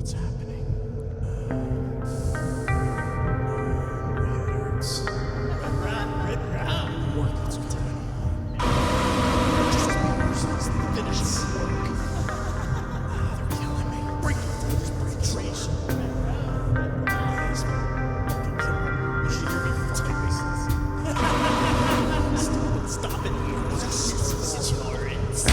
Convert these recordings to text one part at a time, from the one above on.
What's happening? My head hurts. Work, what's going on? Just finish this work. They're killing me. Break it. Trace. Please. You should hear me typing. Stop it. It's yours.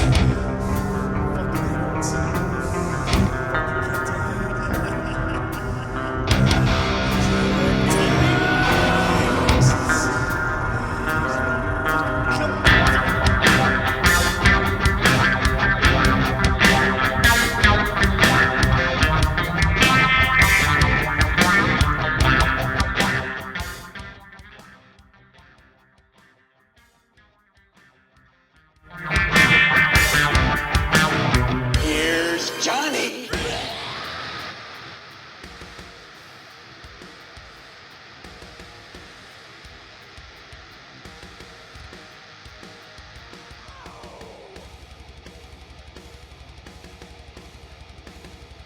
Here's Johnny.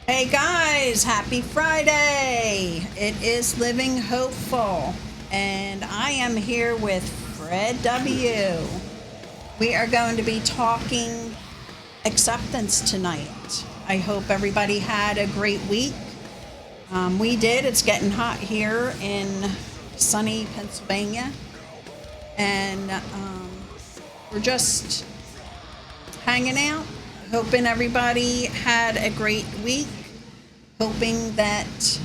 Hey guys, happy Friday! It is Living Hopeful, and I am here with Fred W. We are going to be talking acceptance tonight. I hope everybody had a great week. We did. It's getting hot here in sunny Pennsylvania, and we're just hanging out, hoping everybody had a great week, hoping that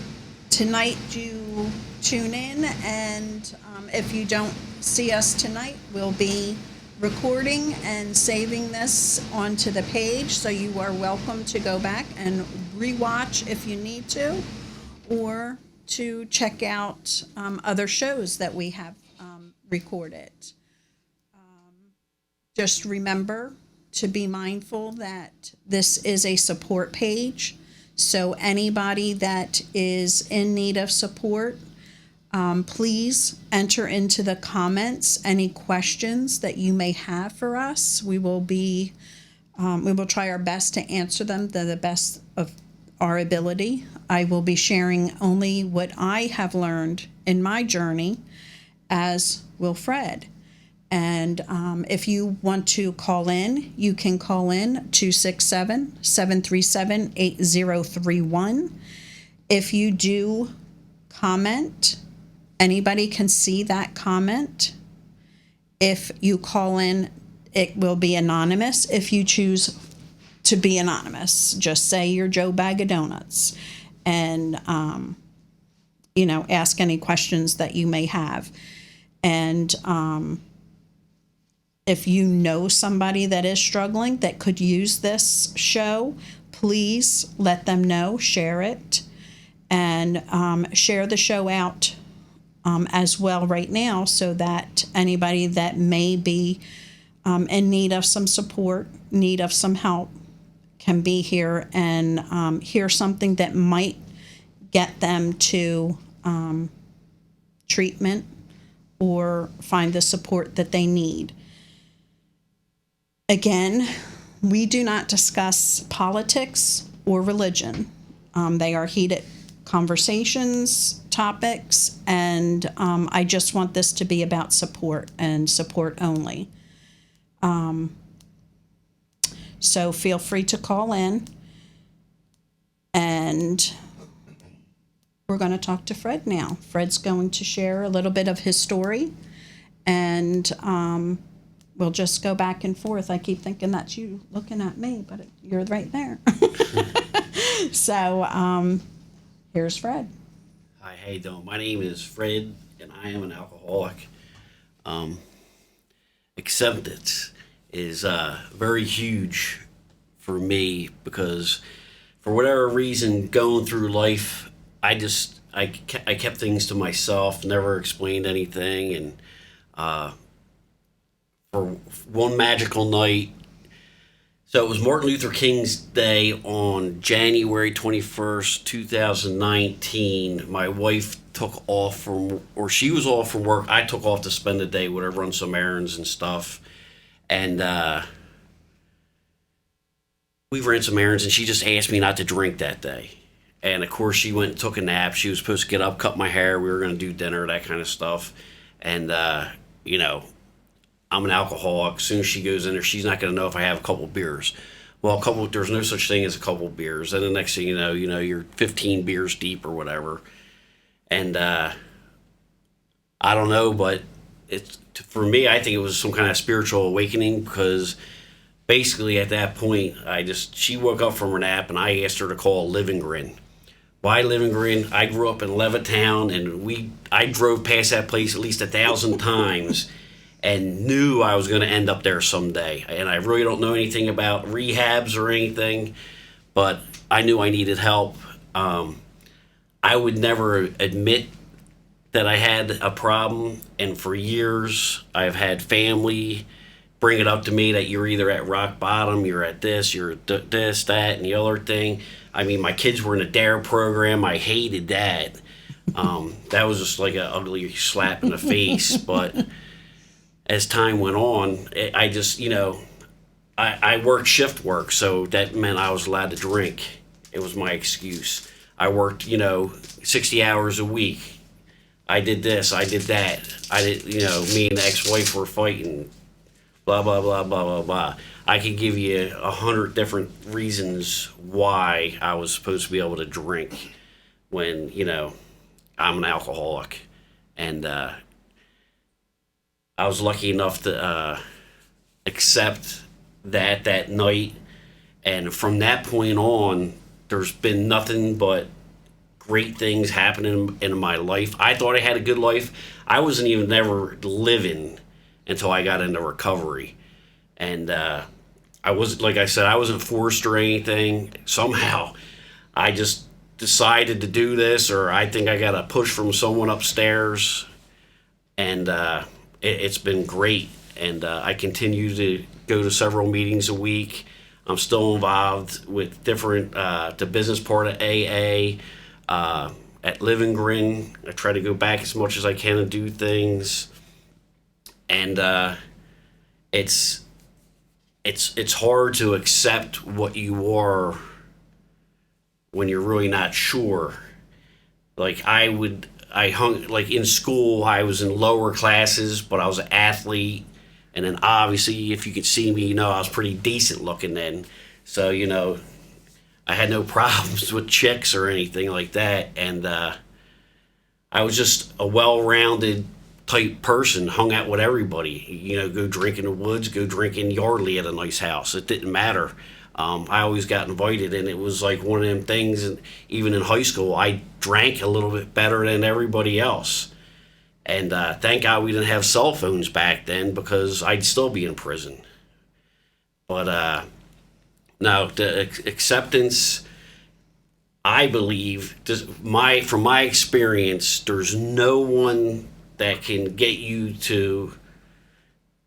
tonight you tune in, and if you don't see us tonight, we'll be recording and saving this onto the page, so you are welcome to go back and rewatch if you need to, or to check out other shows that we have recorded. Just remember to be mindful that this is a support page. So anybody that is in need of support, please enter into the comments any questions that you may have for us. We will try our best to answer them to the best of our ability. I will be sharing only what I have learned in my journey, as will Fred. And if you want to call in, you can call in 267-737-8031. If you do comment, anybody can see that comment. If you call in, it will be anonymous. If you choose to be anonymous, just say you're Joe Bag of Donuts, and ask any questions that you may have. And if you know somebody that is struggling that could use this show, please let them know, share it, and share the show out as well right now, so that anybody that may be in need of some support, need of some help, can be here and hear something that might get them to treatment or find the support that they need. Again, we do not discuss politics or religion. They are heated conversations, topics, and I just want this to be about support and support only. So feel free to call in, and we're going to talk to Fred now. Fred's going to share a little bit of his story, and we'll just go back and forth. I keep thinking that's you looking at me, but you're right there. So here's Fred. Hi, how you doing? My name is Fred, and I am an alcoholic. Acceptance is very huge for me, because for whatever reason, going through life, I kept things to myself, never explained anything, and for one magical night. So it was Martin Luther King's Day on January 21st, 2019. My wife took off she was off from work. I took off to spend the day with her, run some errands and stuff. And we ran some errands, and she just asked me not to drink that day. And of course, she went and took a nap. She was supposed to get up, cut my hair. We were going to do dinner, that kind of stuff. And, you know, I'm an alcoholic. As soon as she goes in there, she's not going to know if I have a couple beers. Well, there's no such thing as a couple beers. And the next thing you know, you're 15 beers deep or whatever. And I don't know, but for me, I think it was some kind of spiritual awakening, because basically at that point, she woke up from her nap and I asked her to call Livingren. Why Livingren? I grew up in Levittown, and I drove past that place at least 1,000 times and knew I was going to end up there someday. And I really don't know anything about rehabs or anything, but I knew I needed help. I would never admit that I had a problem, and for years I've had family bring it up to me that you're either at rock bottom, you're at this, you're this, that, and the other thing. I mean, my kids were in a DARE program. I hated that. That was just like an ugly slap in the face. But as time went on, I just, I worked shift work, so that meant I was allowed to drink. It was my excuse. I worked, 60 hours a week. I did this, I did that. Me and the ex-wife were fighting, blah, blah, blah, blah, blah, blah. I could give you 100 different reasons why I was supposed to be able to drink when, I'm an alcoholic. And I was lucky enough to accept that night. And from that point on, there's been nothing but great things happening in my life. I thought I had a good life. I wasn't even never living until I got into recovery. And I was, like I said, I wasn't forced or anything. Somehow I just decided to do this, or I think I got a push from someone upstairs. And it's been great. And I continue to go to several meetings a week. I'm still involved with different, the business part of AA. At Livingren, I try to go back as much as I can and do things. And it's hard to accept what you are when you're really not sure. Like like in school, I was in lower classes, but I was an athlete. And then obviously, if you could see me, I was pretty decent looking then. So, I had no problems with chicks or anything like that. And I was just a well-rounded type person, hung out with everybody. Go drink in the woods, go drink in Yardley at a nice house. It didn't matter. I always got invited, and it was like one of them things. And even in high school, I drank a little bit better than everybody else. And thank God we didn't have cell phones back then, because I'd still be in prison. But now, the acceptance, I believe, from my experience, there's no one that can get you to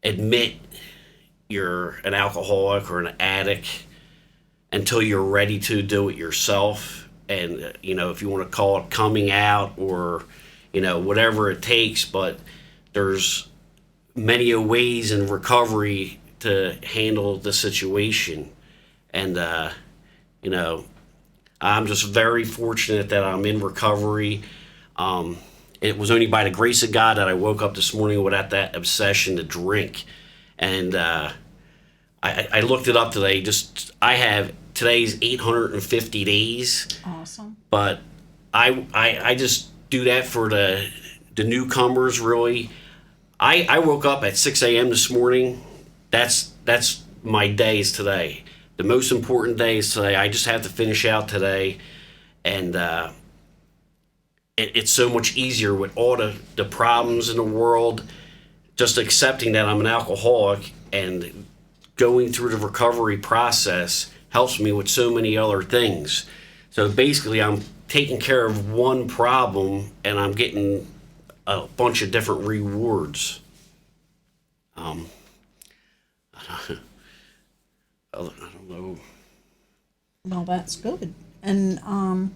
admit you're an alcoholic or an addict until you're ready to do it yourself. And, if you want to call it coming out or, whatever it takes, but there's many ways in recovery to handle the situation. And, I'm just very fortunate that I'm in recovery. It was only by the grace of God that I woke up this morning without that obsession to drink. And I looked it up today. I have today's 850 days. Awesome. But I just do that for the newcomers, really. I woke up at 6 a.m. this morning. That's my days today. The most important day is today. I just have to finish out today. And it's so much easier with all the problems in the world. Just accepting that I'm an alcoholic and going through the recovery process helps me with so many other things. So basically, I'm taking care of one problem and I'm getting a bunch of different rewards. I don't know. Well, that's good. And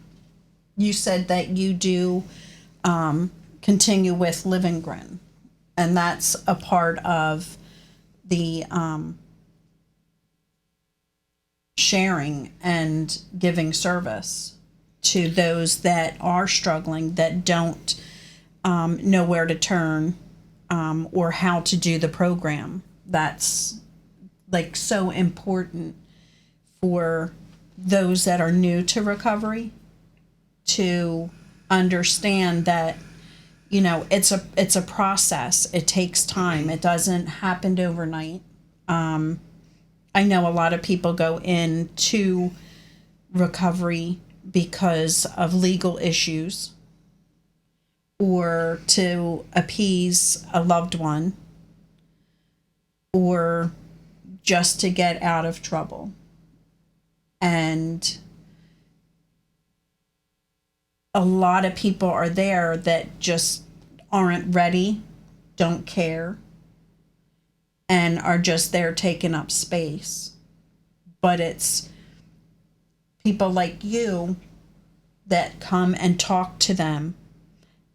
you said that you do continue with Livingren, and that's a part of the sharing and giving service to those that are struggling, that don't know where to turn or how to do the program. That's like so important for those that are new to recovery to understand that, you know, it's a process. It takes time. It doesn't happen overnight. I know a lot of people go into recovery because of legal issues or to appease a loved one or just to get out of trouble. And a lot of people are there that just aren't ready, don't care, and are just there taking up space. But it's people like you that come and talk to them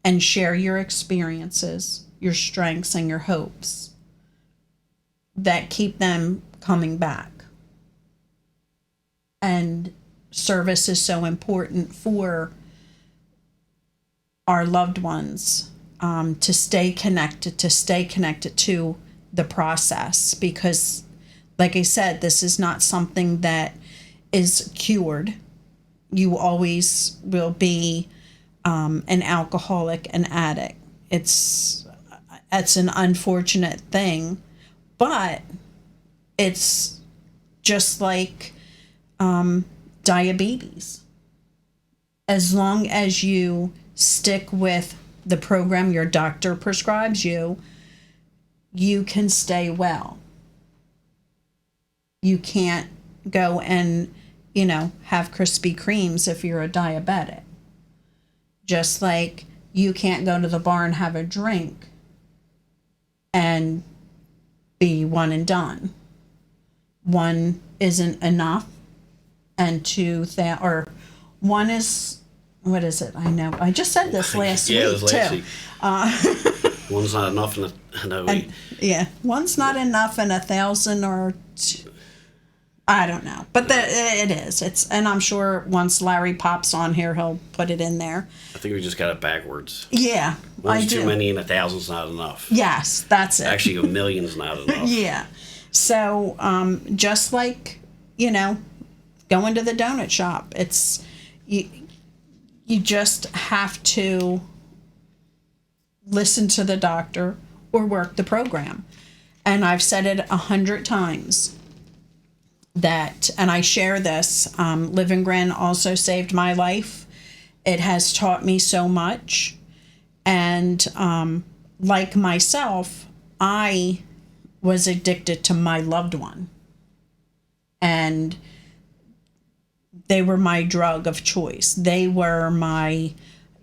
and share your experiences, your strengths, and your hopes that keep them coming back. And service is so important for our loved ones, to stay connected to the process, because like I said, this is not something that is cured. You always will be an alcoholic, an addict. It's an unfortunate thing, but it's just like diabetes. As long as you stick with the program your doctor prescribes you, you can stay well. You can't go and, you know, have Krispy Kremes if you're a diabetic. Just like you can't go to the bar and have a drink and be one and done. One isn't enough, and two, or one is, what is it? I know. I just said this last yeah, week, it was last too. week. One's not enough in a week. Yeah, one's not enough in 1,000 or I don't know. But it is. And I'm sure once Larry pops on here, he'll put it in there. I think we just got it backwards. Yeah, One's I do. too many and 1,000's not enough. Yes, that's it. Actually, a million's not enough. Yeah. So, just like, you know, going to the donut shop, it's you just have to listen to the doctor or work the program. And I've said it 100 times that, and I share this, Livengren also saved my life. It has taught me so much. And like myself, I was addicted to my loved one. And they were my drug of choice. They were my,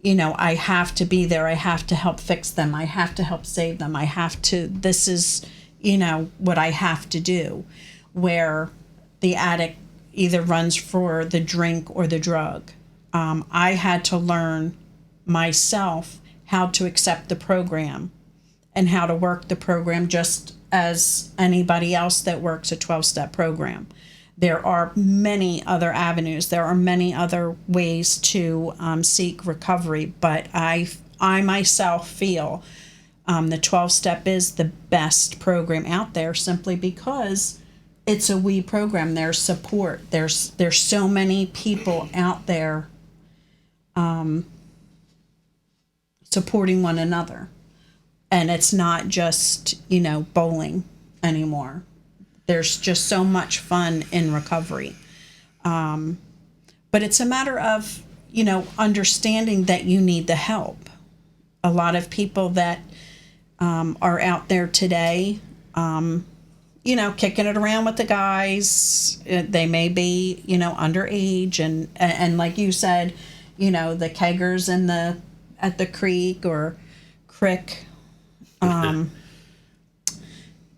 you know, I have to be there. I have to help fix them. I have to help save them. I have to, this is, you know, what I have to do. Where the addict either runs for the drink or the drug. I had to learn myself how to accept the program and how to work the program just as anybody else that works a 12-step program. There are many other avenues. There are many other ways to seek recovery, but I myself feel the 12-step is the best program out there simply because it's a we program. There's support. There's so many people out there supporting one another. And it's not just, you know, bowling anymore. There's just so much fun in recovery. But it's a matter of, you know, understanding that you need the help. A lot of people that are out there today, you know, kicking it around with the guys, they may be, you know, underage and like you said, you know, the keggers at the creek or crick,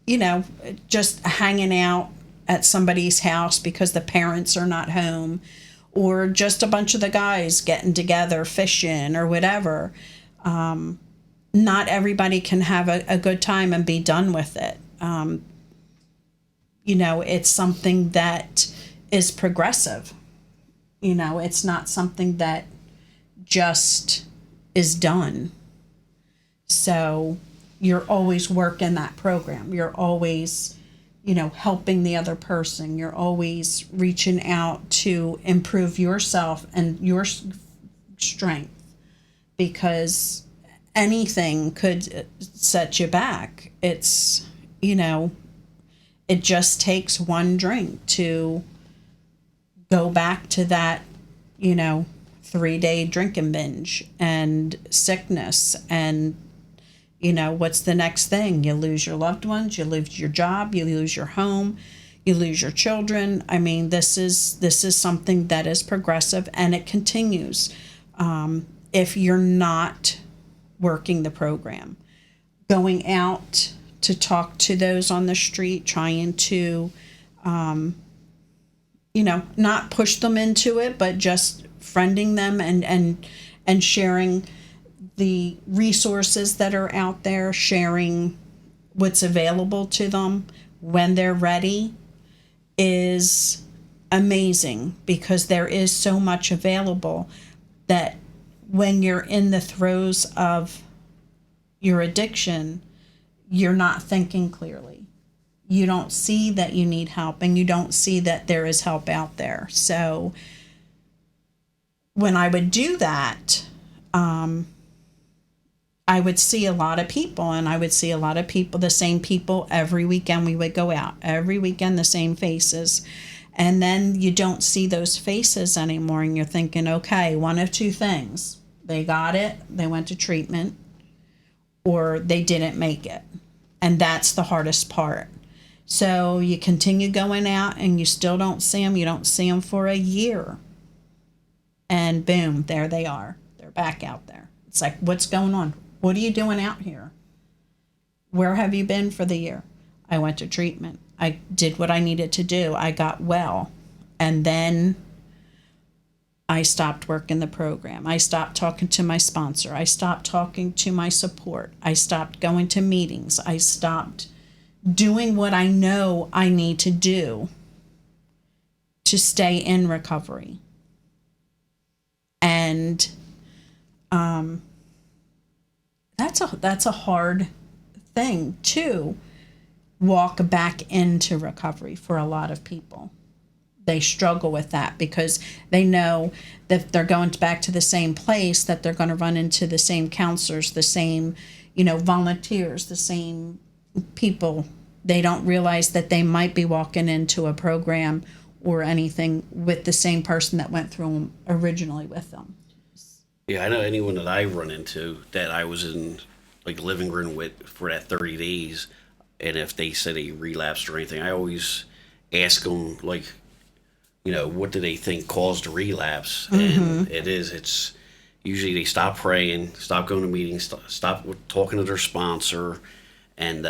you know, just hanging out at somebody's house because the parents are not home, or just a bunch of the guys getting together, fishing or whatever. Not everybody can have a good time and be done with it. You know, it's something that is progressive. You know, it's not something that just is done. So you're always working that program. You're always, you know, helping the other person. You're always reaching out to improve yourself and your strength, because anything could set you back. It's, you know, it just takes one drink to go back to that, you know, 3-day drinking binge and sickness. And, you know, what's the next thing? You lose your loved ones, you lose your job, you lose your home, you lose your children. I mean, this is something that is progressive, and it continues if you're not working the program. Going out to talk to those on the street, trying to, you know, not push them into it, but just friending them and sharing the resources that are out there, sharing what's available to them when they're ready is amazing, because there is so much available that when you're in the throes of your addiction, you're not thinking clearly. You don't see that you need help, and you don't see that there is help out there. So when I would do that, I would see a lot of people, and I would see a lot of people, the same people every weekend. We would go out every weekend, the same faces. And then you don't see those faces anymore, and you're thinking, okay, one of two things. They got it, they went to treatment, or they didn't make it. And that's the hardest part. So you continue going out and you still don't see them. You don't see them for a year. And boom, there they are. They're back out there. It's like, what's going on? What are you doing out here? Where have you been for the year? I went to treatment. I did what I needed to do. I got well. And then I stopped working the program. I stopped talking to my sponsor. I stopped talking to my support. I stopped going to meetings. I stopped doing what I know I need to do to stay in recovery. And that's a hard thing to walk back into recovery for a lot of people. They struggle with that because they know that they're going back to the same place, that they're going to run into the same counselors, the same, you know, volunteers, the same people. They don't realize that they might be walking into a program or anything with the same person that went through them originally with them. Yeah, I know anyone that I run into that I was in like living room with for that 30 days, and if they said they relapsed or anything, I always ask them, like, you know, what do they think caused a relapse? And it's usually they stop praying, stop going to meetings, stop talking to their sponsor, and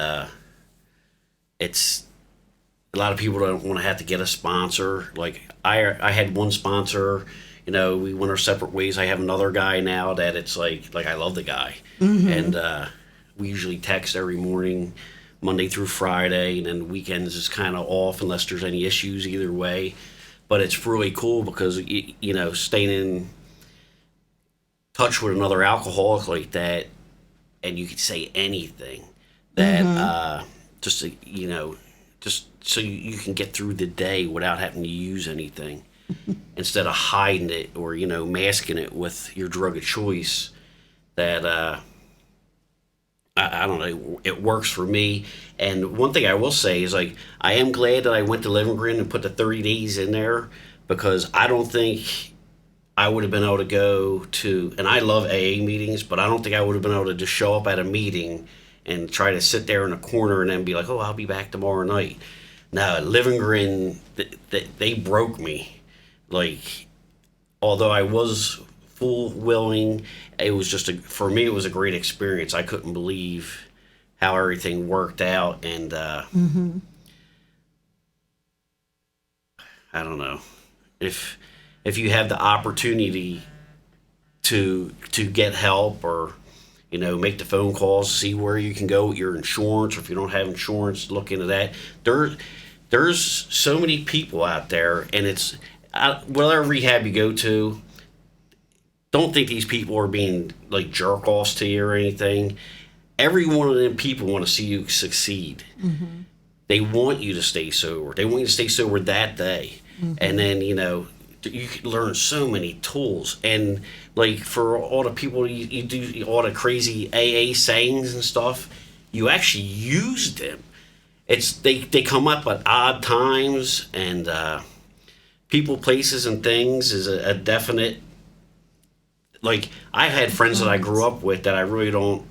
it's a lot of people don't want to have to get a sponsor. Like I had one sponsor, you know, we went our separate ways. I have another guy now that it's like I love the guy, and we usually text every morning, Monday through Friday, and then weekends is kind of off unless there's any issues either way. But it's really cool because, you know, staying in touch with another alcoholic like that, and you can say anything that just, you know, just so you can get through the day without having to use anything instead of hiding it or, you know, masking it with your drug of choice. That I don't know, it works for me. And one thing I will say is, like, I am glad that I went to Living Green and put the 30 days in there, because I don't think I would have been able to go to, and I love AA meetings, but I don't think I would have been able to just show up at a meeting and try to sit there in a corner and then be like, oh, I'll be back tomorrow night. No, Living Green, they broke me. Like, although I was full willing, it was just for me it was a great experience. I couldn't believe how everything worked out, and I don't know, if you have the opportunity to get help, or, you know, make the phone calls, see where you can go with your insurance, or if you don't have insurance, look into that. There's so many people out there, and whatever rehab you go to, don't think these people are being like jerk offs to you or anything. Every one of them people want to see you succeed. Mm-hmm. They want you to stay sober. They want you to stay sober that day. Mm-hmm. And then, you know, you can learn so many tools. And like for all the people you do all the crazy AA sayings and stuff, you actually use them. They come up at odd times, and people, places, and things is a definite. Like, I had friends that I grew up with that I really don't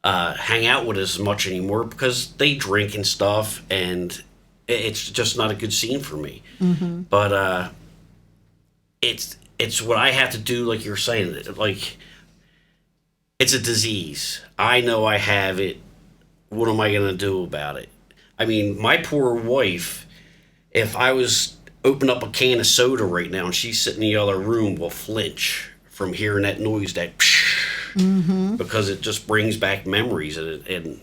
hang out with as much anymore because they drink and stuff, and it's just not a good scene for me. Mm-hmm. But it's what I have to do, like you're saying. Like, it's a disease. I know I have it. What am I going to do about it? I mean, my poor wife, if I was open up a can of soda right now and she's sitting in the other room, will flinch from hearing that noise, that mm-hmm. because it just brings back memories. And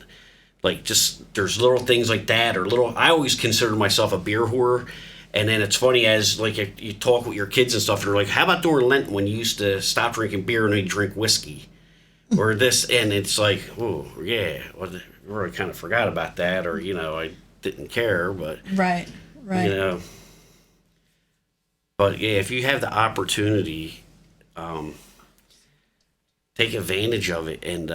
like, just there's little things like that, or little. I always considered myself a beer whore. And then it's funny, as like you talk with your kids and stuff, they're like, how about during Lent when you used to stop drinking beer and you drink whiskey? Or this, and it's like, oh, yeah, well, I really kind of forgot about that, or, you know, I didn't care, but. Right. You know. But, yeah, if you have the opportunity, take advantage of it. And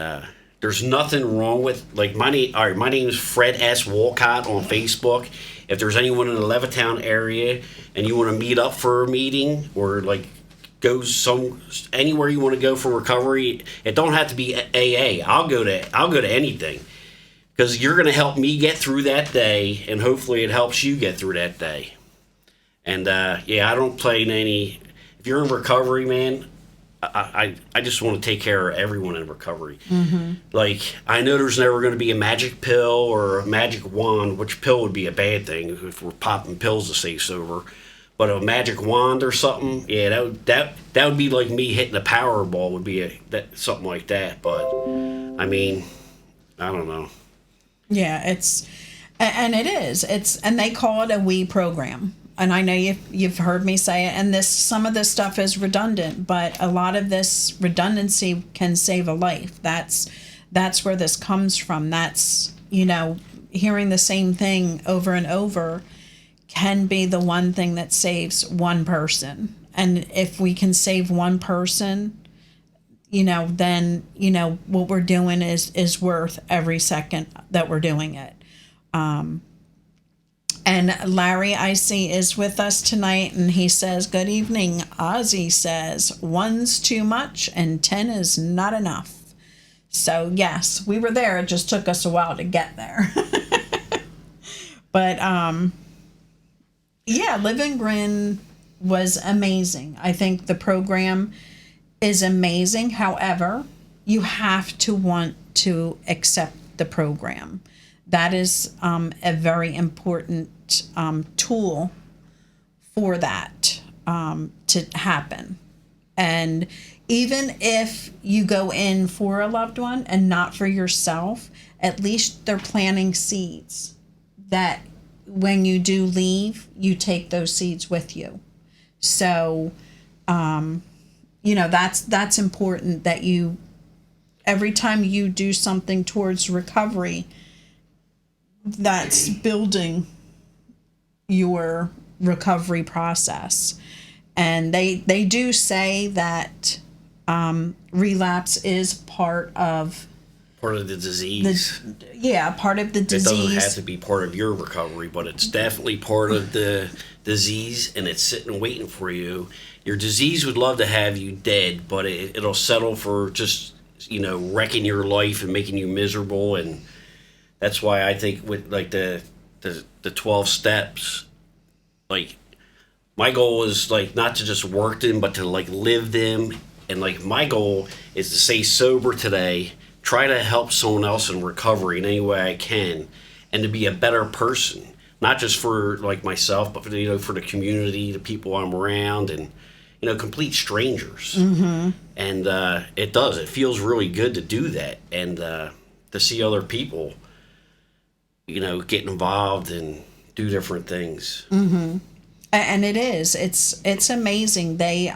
there's nothing wrong with, like, my name is Fred S. Walcott on Facebook. If there's anyone in the Levittown area and you want to meet up for a meeting, or, like, go anywhere you want to go for recovery, it don't have to be AA. I'll go to anything, because you're going to help me get through that day, and hopefully it helps you get through that day. And yeah, I don't play in any. If you're in recovery, man, I just want to take care of everyone in recovery. Mm-hmm. Like, I know there's never going to be a magic pill or a magic wand, which pill would be a bad thing if we're popping pills to stay sober. But a magic wand or something, yeah, that would be like me hitting a Powerball, would be something like that. But I mean, I don't know. Yeah, and it is. And they call it a we program. And I know you've heard me say it. And some of this stuff is redundant, but a lot of this redundancy can save a life. That's where this comes from. That's, you know, hearing the same thing over and over can be the one thing that saves one person. And if we can save one person, you know, then, you know, what we're doing is worth every second that we're doing it. And Larry, I see, is with us tonight, and he says, good evening. Ozzy says, 1's too much and 10 is not enough. So yes, we were there. It just took us a while to get there. But, yeah, Live and Grin was amazing. I think the program is amazing. However, you have to want to accept the program. That is a very important tool for that to happen. And even if you go in for a loved one and not for yourself, at least they're planting seeds that when you do leave, you take those seeds with you. So, you know, that's important, that you, every time you do something towards recovery, that's building your recovery process. And they do say that relapse is part of the disease. Part of the disease. It doesn't have to be part of your recovery, but it's definitely part of the disease, and it's sitting waiting for you. Your disease would love to have you dead, but it'll settle for just, you know, wrecking your life and making you miserable. And that's why I think with like the 12 steps, like, my goal is like not to just work them, but to like live them. And like, my goal is to stay sober today, try to help someone else in recovery in any way I can, and to be a better person, not just for like myself, but for, you know, for the community, the people I'm around, and, you know, complete strangers. Mm-hmm. And it feels really good to do that, and to see other people, you know, get involved and do different things. Mm-hmm. And it is. It's amazing. They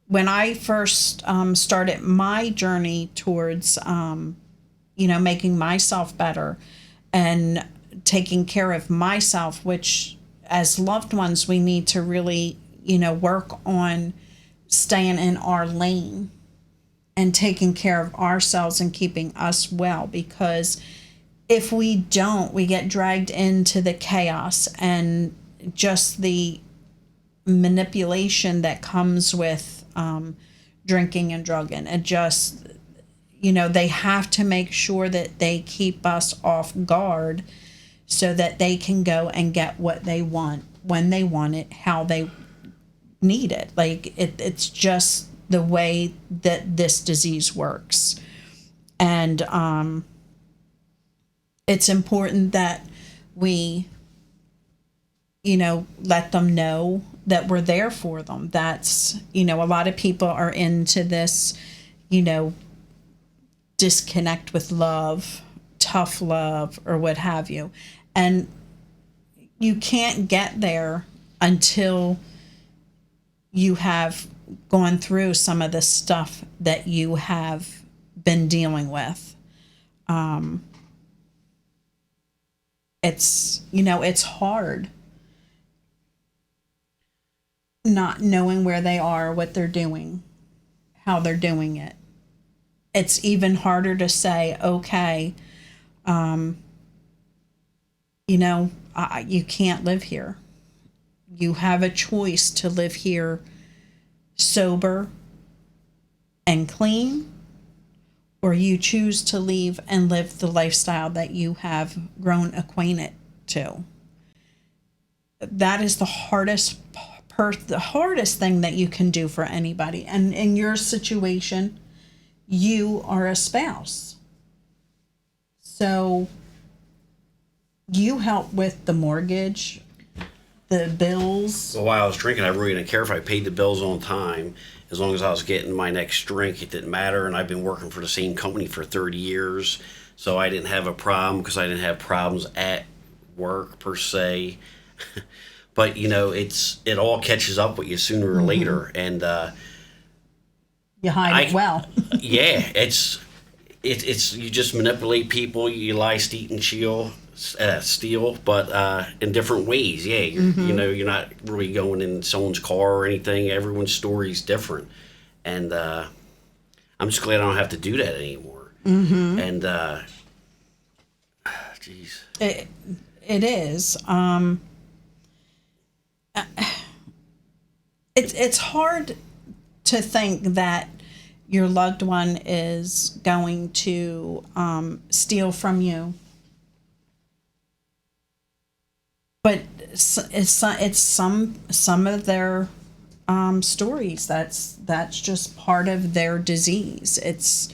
when I first started my journey towards making myself better and taking care of myself, which as loved ones we need to really work on staying in our lane and taking care of ourselves and keeping us well, because if we don't, we get dragged into the chaos and just the manipulation that comes with drinking and drugging. And just, they have to make sure that they keep us off guard so that they can go and get what they want, when they want it, how they need it. Like, it's just the way that this disease works. And it's important that we let them know that we're there for them. That's, a lot of people are into this, disconnect with love, tough love, or what have you. And you can't get there until you have gone through some of the stuff that you have been dealing with. It's hard not knowing where they are, what they're doing, how they're doing it. It's even harder to say, okay, you can't live here. You have a choice to live here sober and clean, or you choose to leave and live the lifestyle that you have grown acquainted to. That is the hardest thing that you can do for anybody. And in your situation, you are a spouse. So you help with the mortgage, the bills. Well, while I was drinking, I really didn't care if I paid the bills on time. As long as I was getting my next drink, it didn't matter. And I've been working for the same company for 30 years. So I didn't have a problem because I didn't have problems at work per se. But, it all catches up with you sooner or later. And you hide it well. Yeah, it's you just manipulate people. You lie, steal, and steal, but in different ways. Yeah, you're not really going in someone's car or anything. Everyone's story is different, and I'm just glad I don't have to do that anymore. And jeez, it is. It's hard to think that your loved one is going to steal from you. But it's some of their stories. That's just part of their disease. It's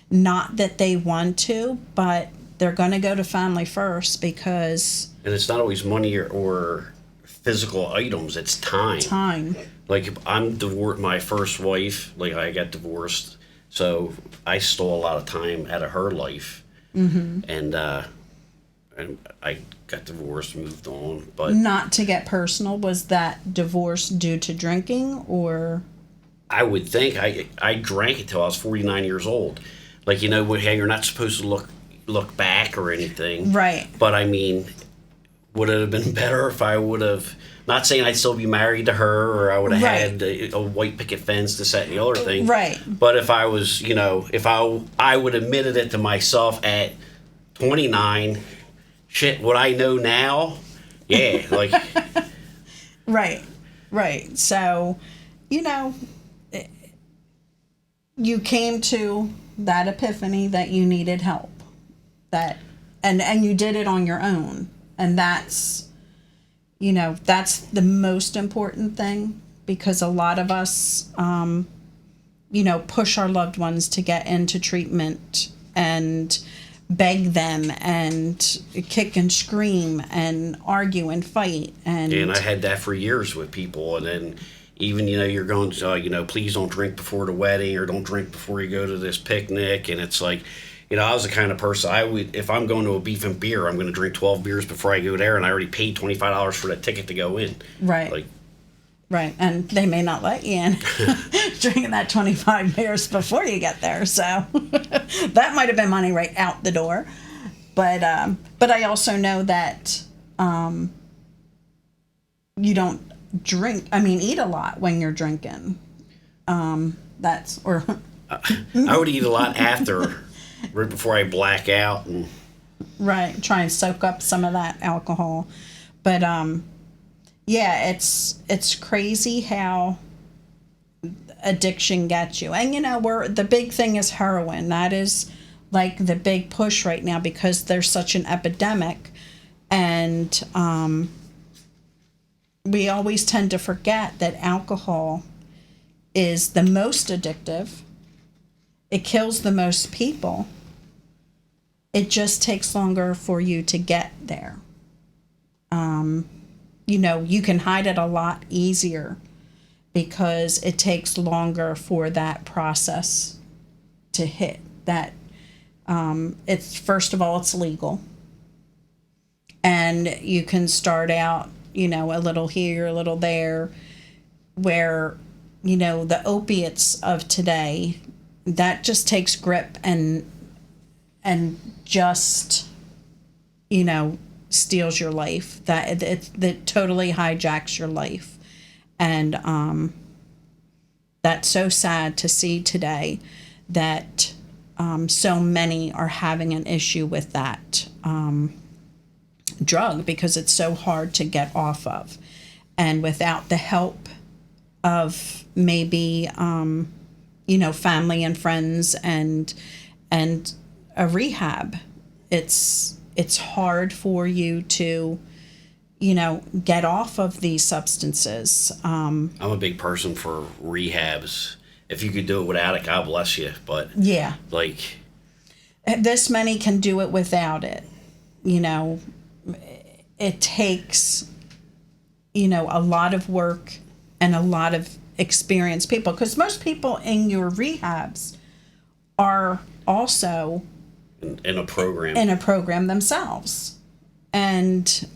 not that they want to, but they're going to go to family first because. And it's not always money or physical items. It's time. Time. Like, I'm divorced. My first wife, I got divorced, so I stole a lot of time out of her life, and I got divorced, moved on. But not to get personal, was that divorce due to drinking, or? I would think I drank until I was 49 years old. Like, how you're not supposed to look back or anything, right? But I mean, would it have been better if I would have? Not saying I'd still be married to her, or I would have had a white picket fence, this, that, and the other thing. Right. But if I was, if I would have admitted it to myself at 29, shit, what I know now, yeah, like. Right. So, you came to that epiphany that you needed help, and you did it on your own, and that's the most important thing, because a lot of us push our loved ones to get into treatment and beg them and kick and scream and argue and fight. And I had that for years with people. And then even, you're going to, please don't drink before the wedding, or don't drink before you go to this picnic. And it's like, You know, I was the kind of person I would, if I'm going to a beef and beer, I'm going to drink 12 beers before I go there, and I already paid $25 for that ticket to go in. Right. Like, Right, and they may not let you in drinking that 25 beers before you get there. So that might have been money right out the door. But I also know that you don't drink. I mean, eat a lot when you're drinking. I would eat a lot after, right before I black out, and right, try and soak up some of that alcohol. But yeah, it's crazy how addiction gets you. And the big thing is heroin. That is like the big push right now because there's such an epidemic, and we always tend to forget that alcohol is the most addictive. It kills the most people. It just takes longer for you to get there. You can hide it a lot easier because it takes longer for that process to hit. That it's first of all, it's legal, and you can start out, a little here, a little there, where the opiates of today, that just takes grip and just steals your life. That totally hijacks your life, and that's so sad to see today that so many are having an issue with that drug because it's so hard to get off of, and without the help of maybe family and friends and a rehab, it's hard for you to get off of these substances. I'm a big person for rehabs. If you could do it without it, God bless you. But yeah, like this many can do it without it. It takes a lot of work and a lot of experienced people, because most people in your rehabs are also in a program themselves, and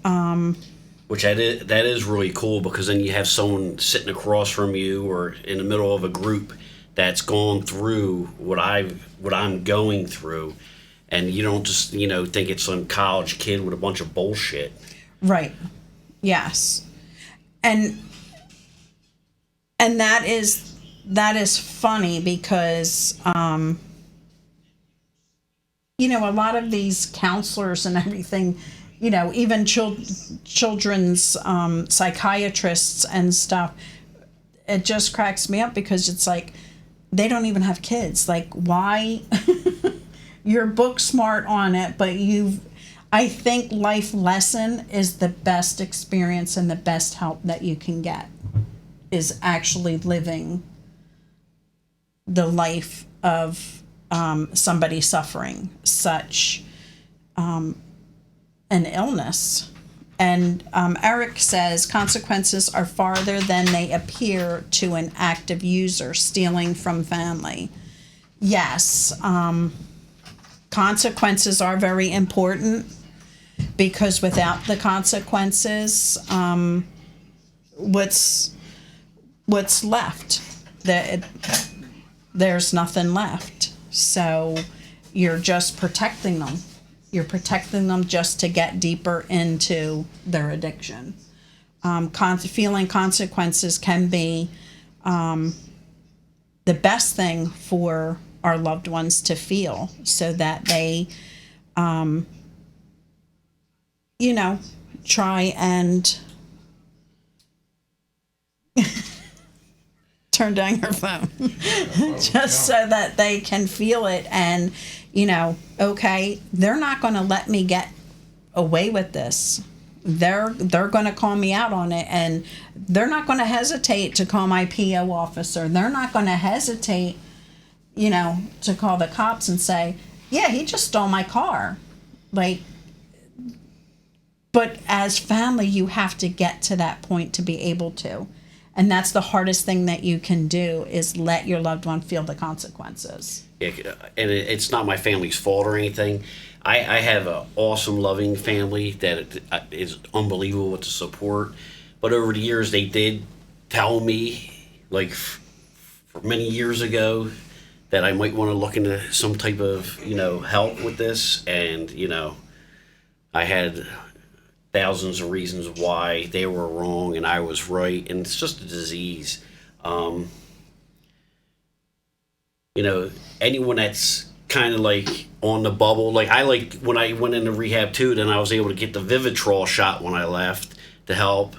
which that is really cool, because then you have someone sitting across from you or in the middle of a group that's gone through what I'm going through, and you don't just think it's some college kid with a bunch of bullshit. Right. Yes. And that is funny because a lot of these counselors and everything, even children's psychiatrists and stuff, it just cracks me up because it's like they don't even have kids. Like, why? You're book smart on it, but I think life lesson is the best experience and the best help that you can get is actually living the life of somebody suffering such an illness. And Eric says consequences are farther than they appear to an active user stealing from family. Yes, consequences are very important, because without the consequences, what's left? There's nothing left. So you're just protecting them. You're protecting them just to get deeper into their addiction. Feeling consequences can be the best thing for our loved ones to feel, so that they, try and turn down your phone just so that they can feel it and, okay, they're not going to let me get away with this. They're going to call me out on it, and they're not going to hesitate to call my PO officer. They're not going to hesitate, to call the cops and say, yeah, he just stole my car. But as family, you have to get to that point to be able to. And that's the hardest thing that you can do, is let your loved one feel the consequences. Yeah, and it's not my family's fault or anything. I have an awesome, loving family that is unbelievable with the support. But over the years, they did tell me, like, for many years ago, that I might want to look into some type of, help with this. And, I had thousands of reasons why they were wrong and I was right. And it's just a disease. Anyone that's kind of like on the bubble, like when I went into rehab too, then I was able to get the Vivitrol shot when I left to help.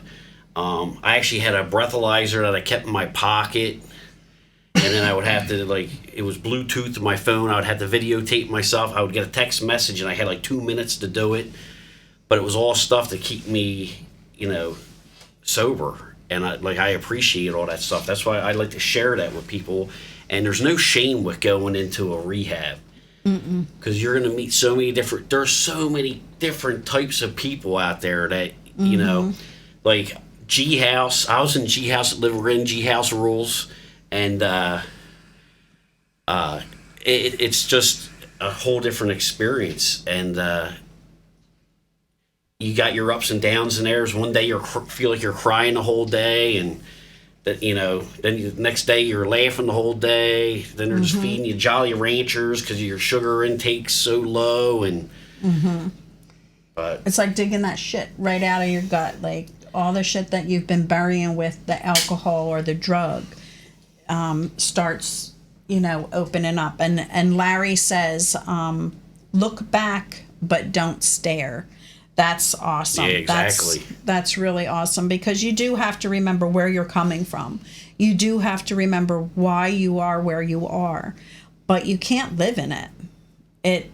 I actually had a breathalyzer that I kept in my pocket, and then I would have to, it was Bluetooth to my phone. I would have to videotape myself. I would get a text message, and I had 2 minutes to do it. But it was all stuff to keep me, sober. And I appreciate all that stuff. That's why I like to share that with people. And there's no shame with going into a rehab. Because you're going to meet there's so many different types of people out there that, like G House. I was in G House at Liver Inn, G House Rules. And it's just a whole different experience. And you got your ups and downs in there. One day you feel like you're crying the whole day, and that then the next day you're laughing the whole day. Then they're just feeding you Jolly Ranchers because your sugar intake's so low, and but it's like digging that shit right out of your gut, like all the shit that you've been burying with the alcohol or the drug starts opening up. And Larry says, look back but don't stare. That's awesome. Yeah, exactly. That's really awesome, because you do have to remember where you're coming from. You do have to remember why you are where you are, but you can't live in it. It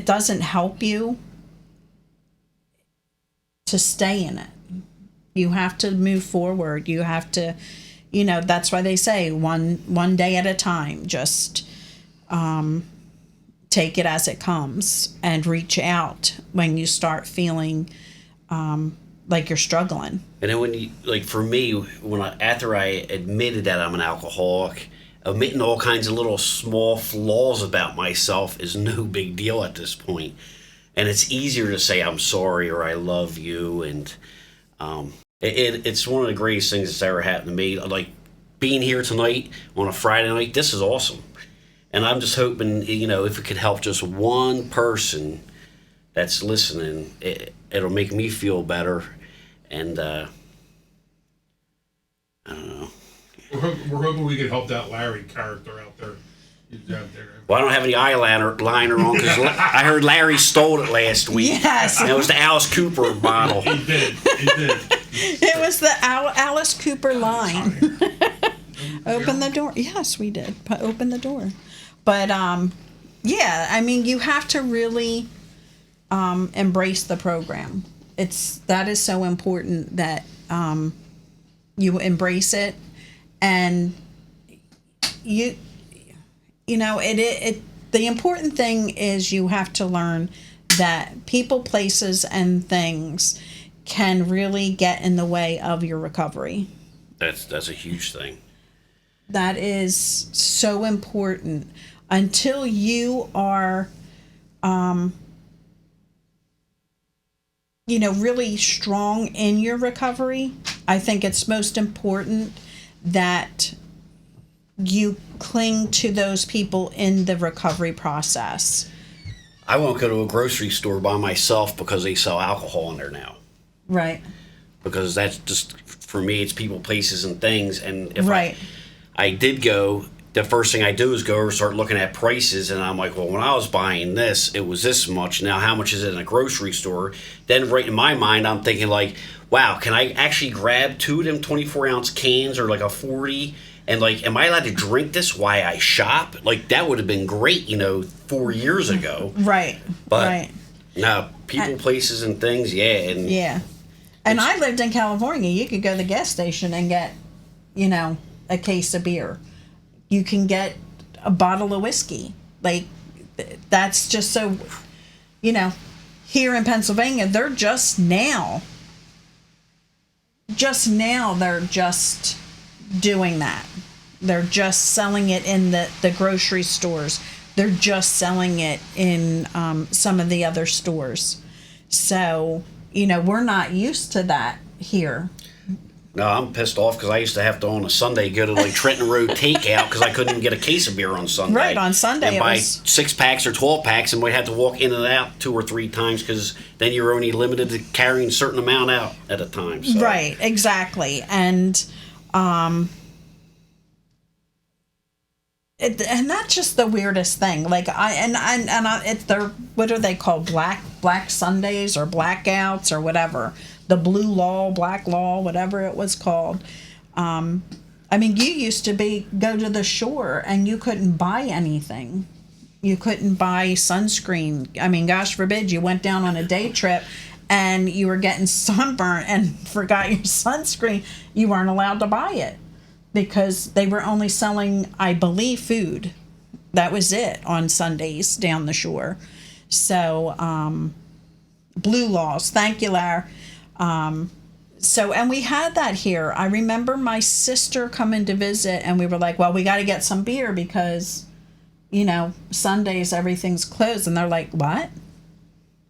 doesn't help you to stay in it. You have to move forward. You have to, that's why they say one day at a time. Just take it as it comes and reach out when you start feeling like you're struggling. And then when you, for me, after I admitted that I'm an alcoholic, admitting all kinds of little small flaws about myself is no big deal at this point. And it's easier to say I'm sorry or I love you. And it's one of the greatest things that's ever happened to me. Like being here tonight on a Friday night, this is awesome. And I'm just hoping, if it could help just one person that's listening, it'll make me feel better. And I don't know. We're hoping we can help that Larry character out there. He's out there. Well, I don't have any eyeliner on because I heard Larry stole it last week. Yes. And it was the Alice Cooper bottle. He did. It was the Alice Cooper line. Open the door. Yes, we did. Open the door. But, you have to really embrace the program. That is so important that you embrace it, and the important thing is you have to learn that people, places, and things can really get in the way of your recovery. That's a huge thing. That is so important. Until you are, really strong in your recovery, I think it's most important that you cling to those people in the recovery process. I won't go to a grocery store by myself because they sell alcohol in there now. Right. Because that's just, for me, it's people, places, and things. And if right. I did go, the first thing I do is go start looking at prices, and I'm like, well, when I was buying this, it was this much. Now, how much is it in a grocery store? Then right in my mind, I'm thinking like, wow, can I actually grab 2 of them 24-ounce cans or like a 40? And like, am I allowed to drink this while I shop? Like, that would have been great, 4 years ago. Right. But right. no, people, places, and things, yeah. And yeah. And I lived in California. You could go to the gas station and get, a case of beer. You can get a bottle of whiskey. Like, that's just so, here in Pennsylvania, they're just now just now they're just doing that. They're just selling it in the grocery stores. They're just selling it in some of the other stores. So, we're not used to that here. No, I'm pissed off because I used to have to on a Sunday go to like Trenton Road takeout because I couldn't even get a case of beer on Sunday. Right, on Sunday and it buy was- 6 packs or 12 packs, and we'd have to walk in and out 2 or 3 times because then you're only limited to carrying a certain amount out at a time. So. Right, exactly. And and that's just the weirdest thing. Like they're, what are they called? Black Sundays or blackouts or whatever. The blue law, black law, whatever it was called. I mean, you used to go to the shore and you couldn't buy anything. You couldn't buy sunscreen. I mean, gosh forbid you went down on a day trip and you were getting sunburnt and forgot your sunscreen. You weren't allowed to buy it because they were only selling, I believe, food. That was it on Sundays down the shore. So, blue laws. Thank you, Lar. And we had that here. I remember my sister coming to visit and we were like, well, we got to get some beer because, Sundays everything's closed. And they're like, what?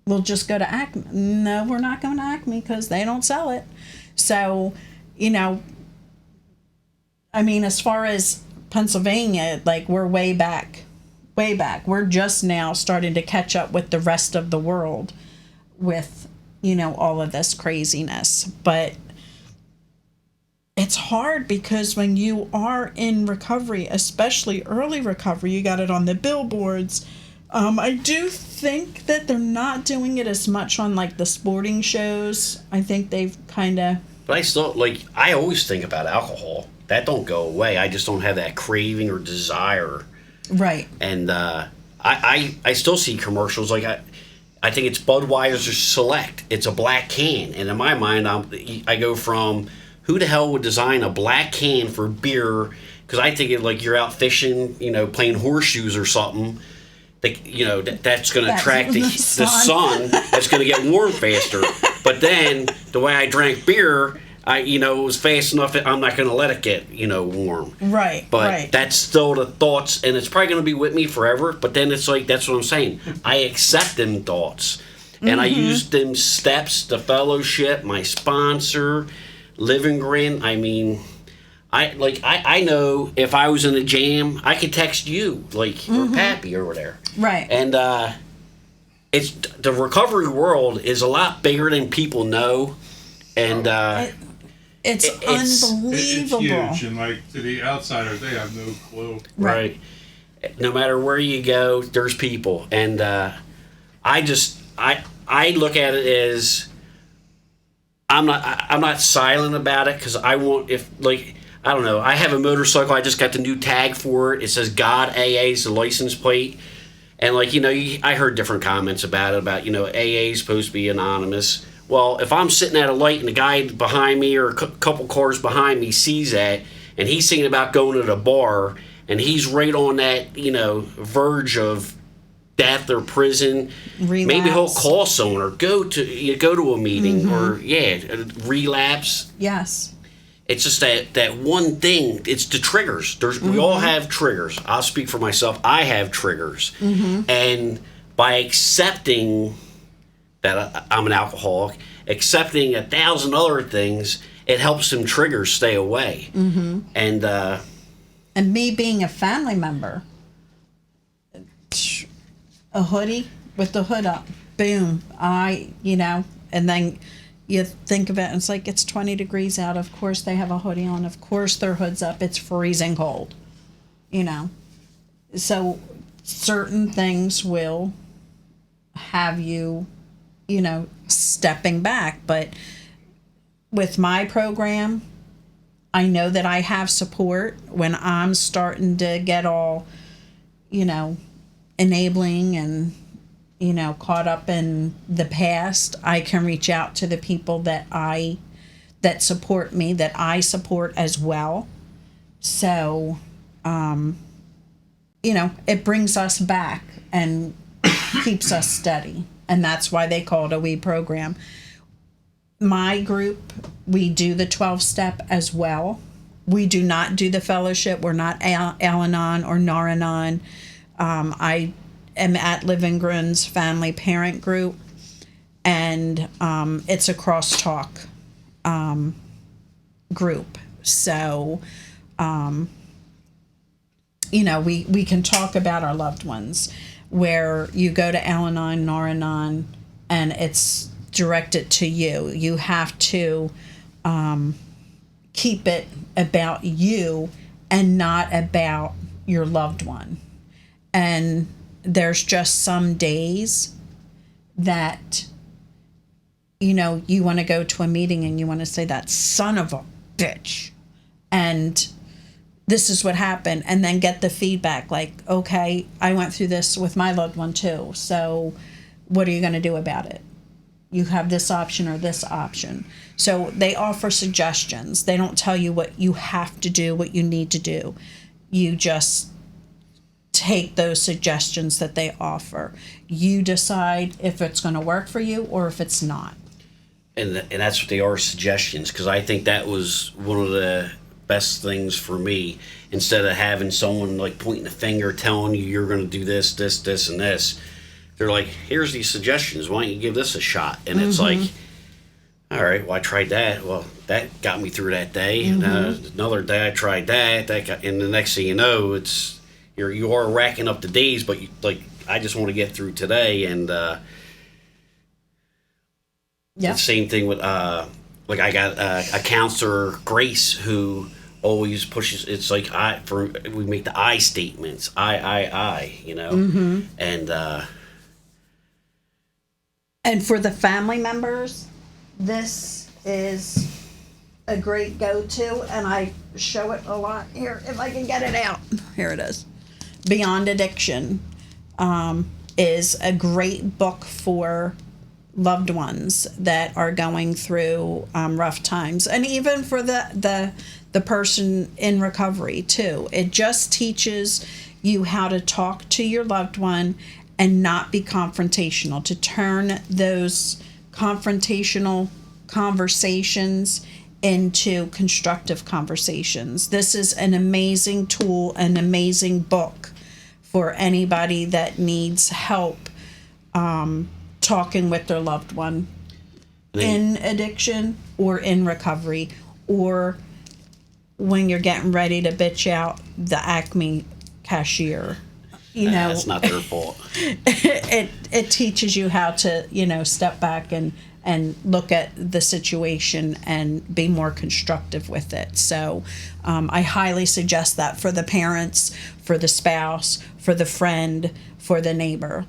We'll just go to Acme. No, we're not going to Acme because they don't sell it. So, I mean, as far as Pennsylvania, like we're way back. We're just now starting to catch up with the rest of the world with, all of this craziness. But it's hard because when you are in recovery, especially early recovery, you got it on the billboards. I do think that they're not doing it as much on like the sporting shows. I think they've kind of... But I still, I always think about alcohol. That don't go away. I just don't have that craving or desire. Right. And I still see commercials. I think it's Budweiser Select. It's a black can. And in my mind, I go from, who the hell would design a black can for beer? Because I think you're out fishing, playing horseshoes or something. That's going to attract the sun. That's going to get warm faster. But then the way I drank beer, it was fast enough that I'm not going to let it get, warm. Right. But right. that's still the thoughts, and it's probably going to be with me forever. But then it's that's what I'm saying. I accept them thoughts, and I use them steps, the fellowship, my sponsor, Living Grin. I mean, I know if I was in a jam, I could text you, or Pappy or whatever. Right. And it's the recovery world is a lot bigger than people know, and it's unbelievable. It's huge, and to the outsiders, they have no clue. Right. No matter where you go, there's people, and I look at it as I'm not silent about it because I want I don't know. I have a motorcycle. I just got the new tag for it. It says God AA is the license plate. And I heard different comments about it, about, AA is supposed to be anonymous. Well, if I'm sitting at a light and the guy behind me or a couple cars behind me sees that, and he's thinking about going to the bar, and he's right on that, verge of death or prison, Relapse. maybe he'll call someone or go to a meeting or, relapse. Yes. It's just that one thing. It's the triggers. We all have triggers. I'll speak for myself. I have triggers. And by accepting that I'm an alcoholic, accepting 1,000 other things, it helps them triggers stay away. And me being a family member, a hoodie with the hood up, boom, and then you think of it and it's 20 degrees out. Of course they have a hoodie on. Of course their hood's up. It's freezing cold, So certain things will have you, stepping back. But with my program, I know that I have support when I'm starting to get all, enabling and caught up in the past. I can reach out to the people that support me, that I support as well. So, it brings us back and keeps us steady. And that's why they call it a WE program. my group, we do the 12-step as well. We do not do the fellowship. We're not Al-Anon or Nar-Anon. I am at Livingron's family parent group, and it's a crosstalk group. So, we can talk about our loved ones, where you go to Al-Anon, Nar-Anon, and it's directed to you. You have to keep it about you and not about your loved one. And there's just some days that, you want to go to a meeting and you want to say, that son of a bitch. And this is what happened. And then get the feedback like, okay, I went through this with my loved one too. So what are you going to do about it? You have this option or this option. So they offer suggestions. They don't tell you what you have to do, what you need to do. You just take those suggestions that they offer. You decide if it's going to work for you or if it's not. And that's what they are, suggestions, because I think that was one of the best things for me. Instead of having someone like pointing a finger, telling you you're going to do this, and this, they're like, here's these suggestions. Why don't you give this a shot? And it's like, all right, well, I tried that. Well, that got me through that day. Another day I tried that. And the next thing you know, you are racking up the days, but I just want to get through today. And the same thing with I got a counselor, Grace, who always pushes. It's like we make the I statements. I. And for the family members, this is a great go-to, and I show it a lot here if I can get it out. Here it is. Beyond Addiction is a great book for loved ones that are going through rough times, and even for the person in recovery too. It just teaches you how to talk to your loved one and not be confrontational, to turn those confrontational conversations into constructive conversations. This is an amazing tool, an amazing book for anybody that needs help talking with their loved one in addiction or in recovery, or when you're getting ready to bitch out the Acme cashier. That's not their fault. It teaches you how to, step back and look at the situation and be more constructive with it. So I highly suggest that for the parents, for the spouse, for the friend, for the neighbor.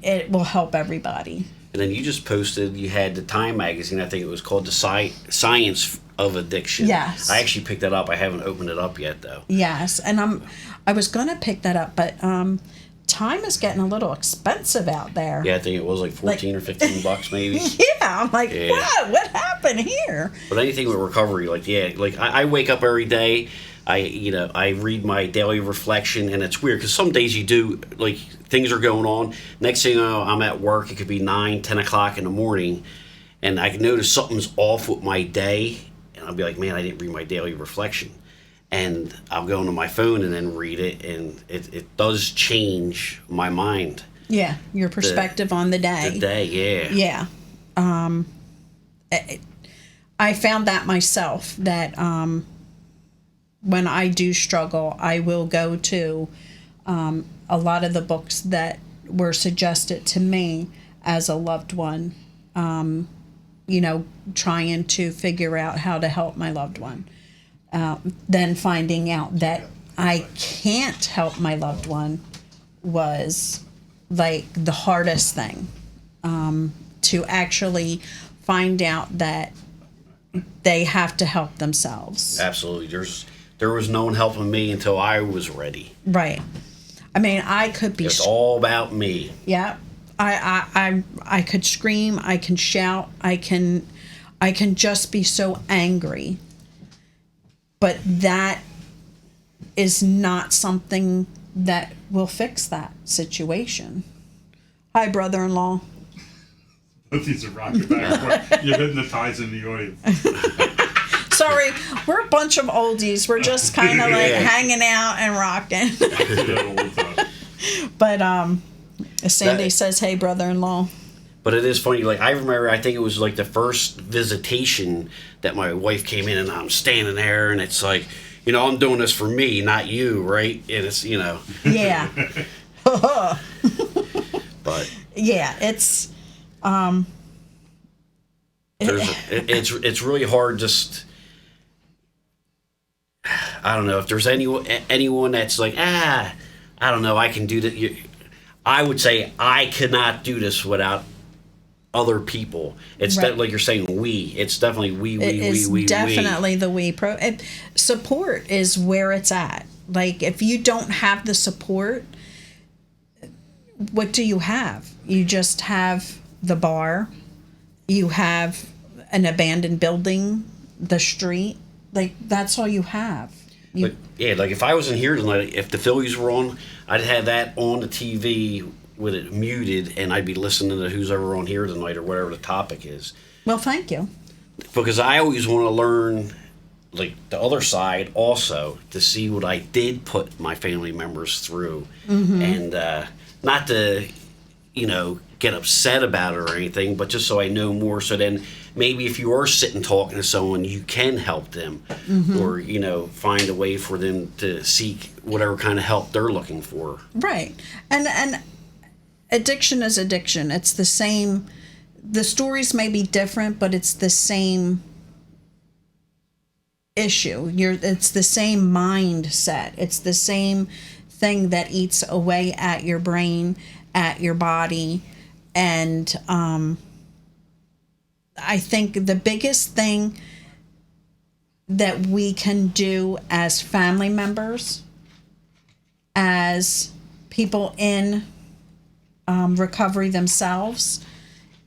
It will help everybody. And then you just posted, you had the Time magazine, I think it was called The Science of Addiction. Yes. I actually picked that up. I haven't opened it up yet, though. Yes, and I was going to pick that up, but Time is getting a little expensive out there. Yeah, I think it was like 14 or 15 bucks maybe. Yeah, I'm like, what happened here? But anything with recovery, I wake up every day, I read my daily reflection, and it's weird because some days you do, things are going on. Next thing you know, I'm at work. It could be 9, 10 o'clock in the morning, and I can notice something's off with my day, and I'll be like, man, I didn't read my daily reflection. And I'll go into my phone and then read it, and it does change my mind. Yeah, your perspective on the day. The day, yeah. Yeah. I found that myself, that when I do struggle, I will go to a lot of the books that were suggested to me as a loved one, trying to figure out how to help my loved one. Then finding out that I can't help my loved one was the hardest thing, to actually find out that they have to help themselves. Absolutely. There was no one helping me until I was ready. Right. I mean, I could be... It's all about me. Yeah. I could scream, I can shout, I can just be so angry. But that is not something that will fix that situation. Hi, brother-in-law. These are rocking back and forth. You're hypnotizing the audience. Sorry, we're a bunch of oldies. We're just kind of like Yeah. hanging out and rocking. I do that all the time. But Sandy That- says, "Hey, brother-in-law." But it is funny. Like I remember, I think it was like the first visitation that my wife came in, and I'm standing there, and it's like, you know, I'm doing this for me, not you, right? And it's, you know, Yeah, but yeah. It's it's really hard. Just I don't know if there's anyone that's like, I don't know, I can do that. I would say I cannot do this without other people. It's Right. like you're saying, we. It's definitely we. it is We. definitely the we pro. Support is where it's at. Like if you don't have the support, what do you have? You just have the bar. You have an abandoned building, the street. Like that's all you have. Like, yeah, like if I was in here tonight, if the Phillies were on, I'd have that on the TV with it muted, and I'd be listening to who's ever on here tonight or whatever the topic is. Well, thank you. Because I always want to learn, like the other side also, to see what I did put my family members through, and not to, you know, get upset about it or anything, but just so I know more. So then maybe if you are sitting talking to someone, you can help them, or you know, find a way for them to seek whatever kind of help they're looking for. Right. And addiction is addiction. It's the same. The stories may be different, but it's the same issue. It's the same mindset. It's the same thing that eats away at your brain, at your body. And I think the biggest thing that we can do as family members, as people in recovery themselves,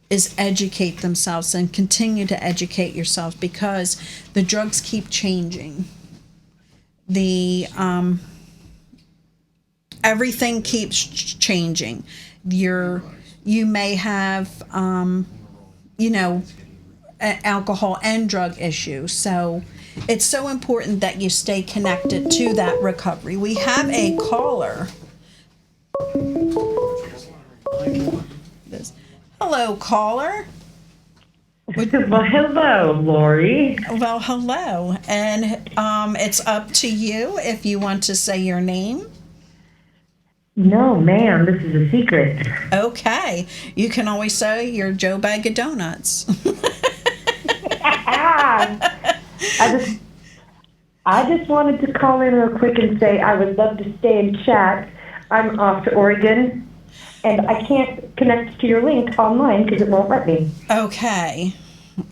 is educate themselves and continue to educate yourself, because the drugs keep changing. The everything keeps changing. You may have alcohol and drug issues. So it's so important that you stay connected to that recovery. We have a caller. Hello, caller. Well, hello, Lori. Well, hello. And it's up to you if you want to say your name. No, ma'am, this is a secret. Okay. You can always say you're Joe Bag of Donuts. I just wanted to call in real quick and say I would love to stay and chat. I'm off to Oregon, and I can't connect to your link online because it won't let me. Okay.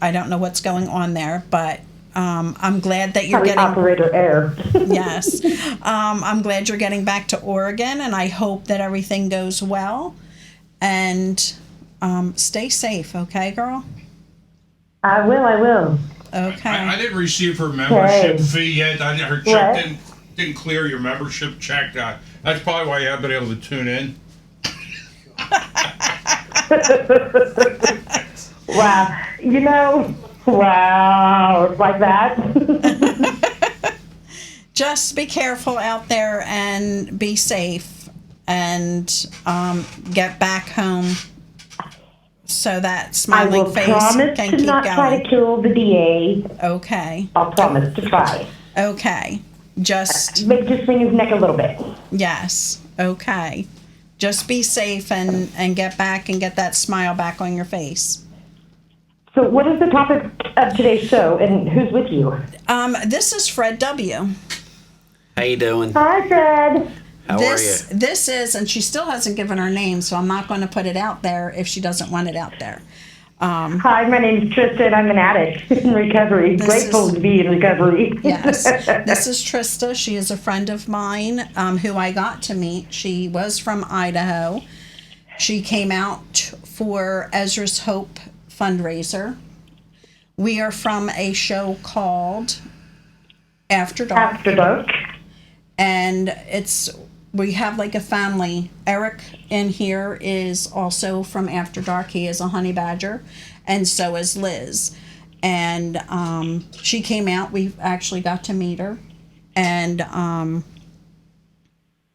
I don't know what's going on there, but I'm glad that you're Probably getting... operator error. Yes. I'm glad you're getting back to Oregon, and I hope that everything goes well. And stay safe, okay, girl? I will. Okay. I didn't receive her membership Okay. fee yet. Her check What? didn't clear your membership check. That's probably why you haven't been able to tune in. Wow. Wow, it's like that. Just be careful out there and be safe, and get back home so that I smiling will face promise can to keep not try going. to kill the DA. Okay. I'll promise to try. Okay. Just, Maybe just swing his neck a little bit. yes. Okay. Just be safe and get back and get that smile back on your face. So what is the topic of today's show, and who's with you? This is Fred W. How you doing? Hi, Fred. How This is, and she still hasn't given her name, so I'm not going to put it out there if she doesn't want it out there. Hi, my name's Tristan. I'm an addict in recovery. This Grateful is- to be in recovery. Yes, this is Trista. She is a friend of mine who I got to meet. She was from Idaho. She came out for Ezra's Hope fundraiser. We are from a show called After Dark, After dark. and it's we have like a family. Eric in here is also from After Dark. He is a honey badger, and so is Liz. And she came out. We actually got to meet her, and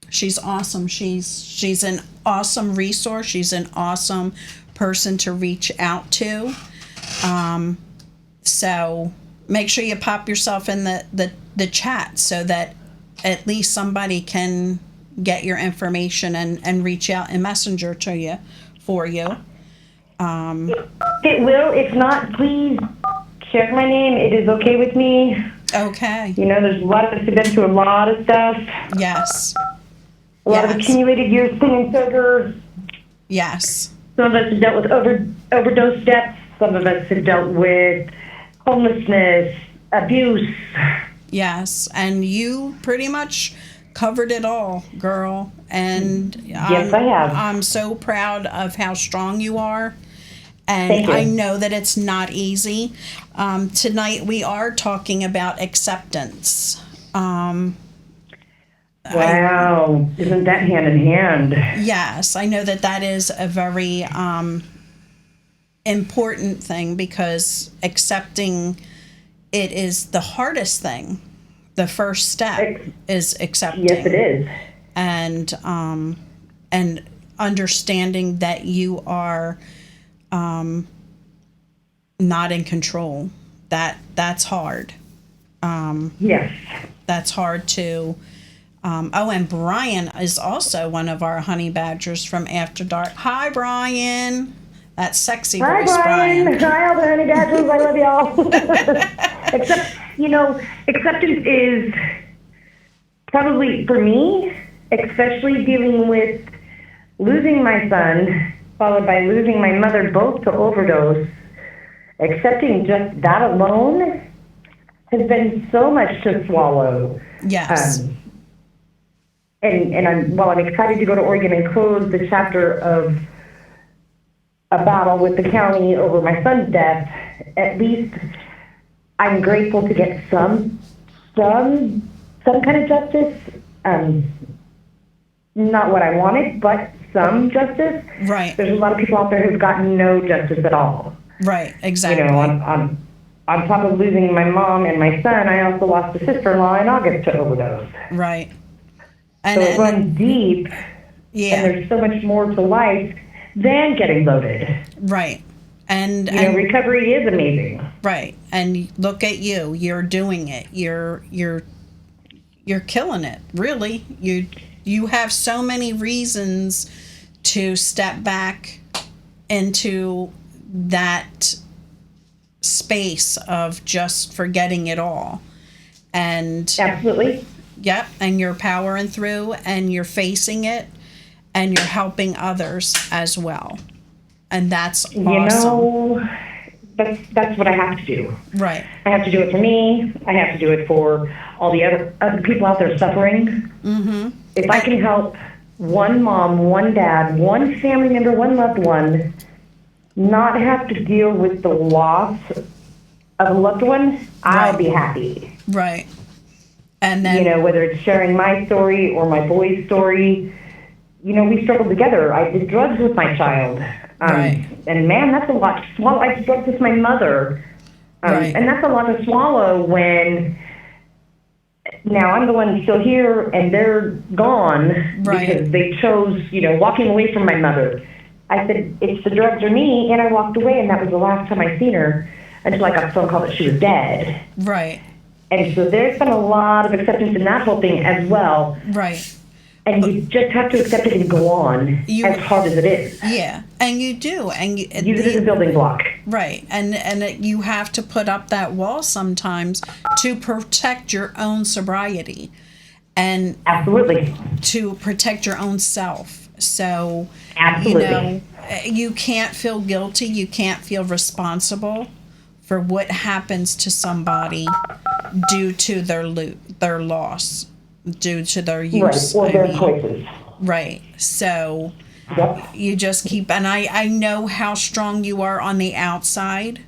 she's awesome. She's an awesome resource. She's an awesome person to reach out to. So make sure you pop yourself in the chat so that at least somebody can get your information and reach out in Messenger to you for you. It will. If not, please share my name. It is okay with me. Okay. You know, there's a lot of us who've been through a lot of stuff. Yes. A lot of Yes. accumulated years singing sober. Yes. Some of us have dealt with overdose deaths. Some of us have dealt with homelessness, abuse. Yes. And you pretty much covered it all, girl. And Yes, I have. I'm so proud of how strong you are. And Thank you. I know that it's not easy. Tonight we are talking about acceptance. Wow. Isn't that hand in hand? Yes, I know that is a very important thing, because accepting it is the hardest thing. The first step is accepting. Yes, it is. And understanding that you are not in control. That's hard. Yes. That's hard to. And Brian is also one of our honey badgers from After Dark. Hi, Brian. That sexy Hi, voice, Brian. Hi, all the honey badgers. I love y'all. Except, you know, acceptance is probably, for me, especially dealing with losing my son, followed by losing my mother, both to overdose, accepting just that alone has been so much to swallow. Yes. While I'm excited to go to Oregon and close the chapter of a battle with the county over my son's death, at least I'm grateful to get some kind of justice. Not what I wanted, but some justice. Right. There's a lot of people out there who've gotten no justice at all. Right. Exactly. You know, on top of losing my mom and my son, I also lost a sister-in-law in August to overdose. Right. So it runs deep, yeah. and there's so much more to life than getting loaded. Right. And recovery is amazing. Right. And look at you. You're doing it. You're killing it. Really. You have so many reasons to step back into that space of just forgetting it all. And absolutely. Yep, and you're powering through, and you're facing it, and you're helping others as well. And that's awesome. You know, that's what I have to do. Right. I have to do it for me. I have to do it for all the other people out there suffering. Mm-hmm. If I can help one mom, one dad, one family member, one loved one not have to deal with the loss of a loved one, I'll be happy. Right. And then, you know, whether it's sharing my story or my boy's story, you know, we struggled together. I did drugs with my child. Right. And man, that's a lot to swallow. I did drugs with my mother. Right. And that's a lot to swallow when now I'm the one still here and they're gone because they chose, you know, walking away from my mother. I said, it's the drugs or me, and I walked away, and that was the last time I seen her until I got a phone call that she was dead. Right. And so there's been a lot of acceptance in that whole thing as well. Right. And you just have to accept it and go on, as hard as it is. Yeah, and you do. And use it as a building block. Right. And you have to put up that wall sometimes to protect your own sobriety. And absolutely. To protect your own self. So, absolutely. You know, you can't feel guilty. You can't feel responsible for what happens to somebody due to their loss, due to their use. Right, or their choices. Right. So you just keep, and I know how strong you are on the outside.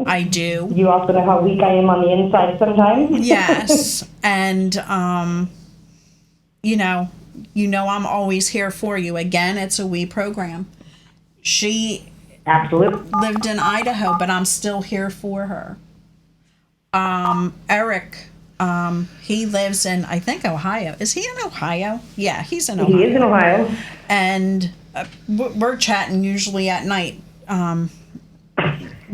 I do. You also know how weak I am on the inside sometimes. Yes. And, you know, I'm always here for you. Again, it's a we program. She Absolutely. lived in Idaho, but I'm still here for her. Eric, he lives in, I think, Ohio. Is he in Ohio? Yeah, he's in Ohio. He is in Ohio. And we're chatting usually at night.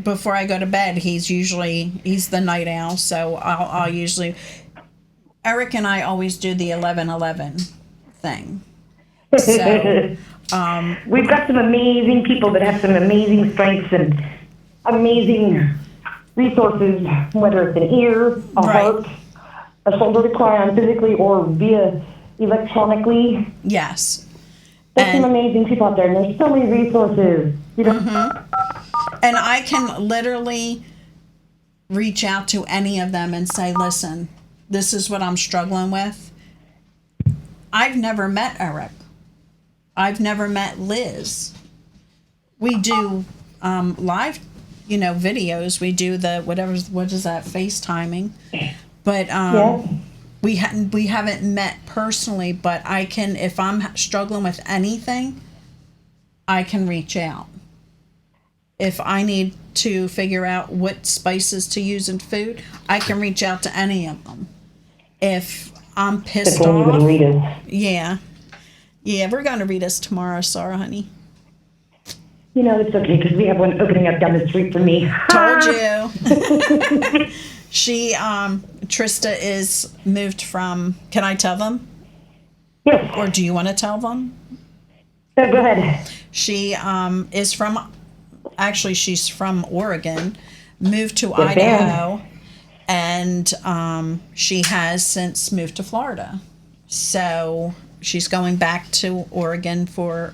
Before I go to bed, he's the night owl, so I'll usually, Eric and I always do the 11-11 thing. So We've got some amazing people that have some amazing strengths and amazing resources, whether it's an ear, a Right. heart, a shoulder to cry on physically or via electronically. yes. There's some And- amazing people out there, and there's so many resources. You know, And I can literally reach out to any of them and say, listen, this is what I'm struggling with. I've never met Eric. I've never met Liz. We do live, videos. We do the what is that, FaceTiming. But yeah. we haven't met personally, but I can, if I'm struggling with anything, I can reach out. If I need to figure out what spices to use in food, I can reach out to any of them. If I'm pissed That's only off, going to read us. yeah, we're going to read us tomorrow, Sarah, honey. You know, it's okay because we have one opening up down the street from me. Told you. She, Trista is moved from, can I tell them? Yes. Or do you want to tell them? So go ahead. She is from, actually, she's from Oregon, moved to Yes, ma'am. Idaho, and she has since moved to Florida. So she's going back to Oregon for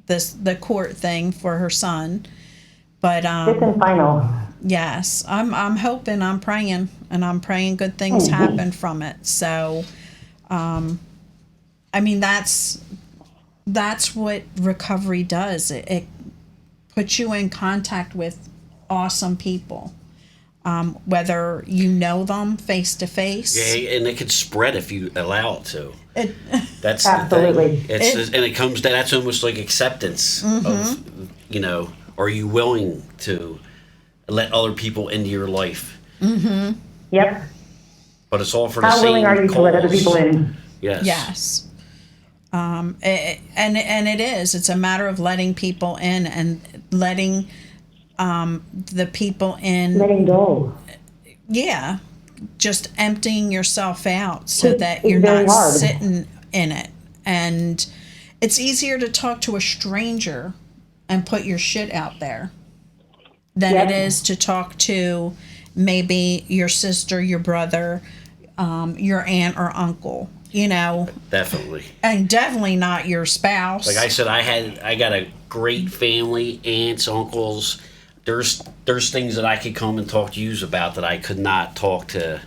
the court thing for her son. But Fifth and final. yes, I'm hoping, I'm praying, and I'm praying good things happen from it. So, I mean, that's what recovery does. It puts you in contact with awesome people, whether you know them face to face. Yeah, and it could spread if you allow it to. It, That's Absolutely. the thing. It's just, and it comes down. That's almost like acceptance of, are you willing to let other people into your life? Yep. But it's all for the How same willing are you to let other cause. people in? Yes. yes. And it is. It's a matter of letting people in and letting the people in. Letting go. Yeah, just emptying yourself out so It's- that it's you're very not hard. sitting in it. And it's easier to talk to a stranger and put your shit out there than Yep. it is to talk to maybe your sister, your brother, your aunt or uncle, Definitely. and definitely not your spouse. Like I said, I got a great family, aunts, uncles. There's things that I could come and talk to you about that I could not talk to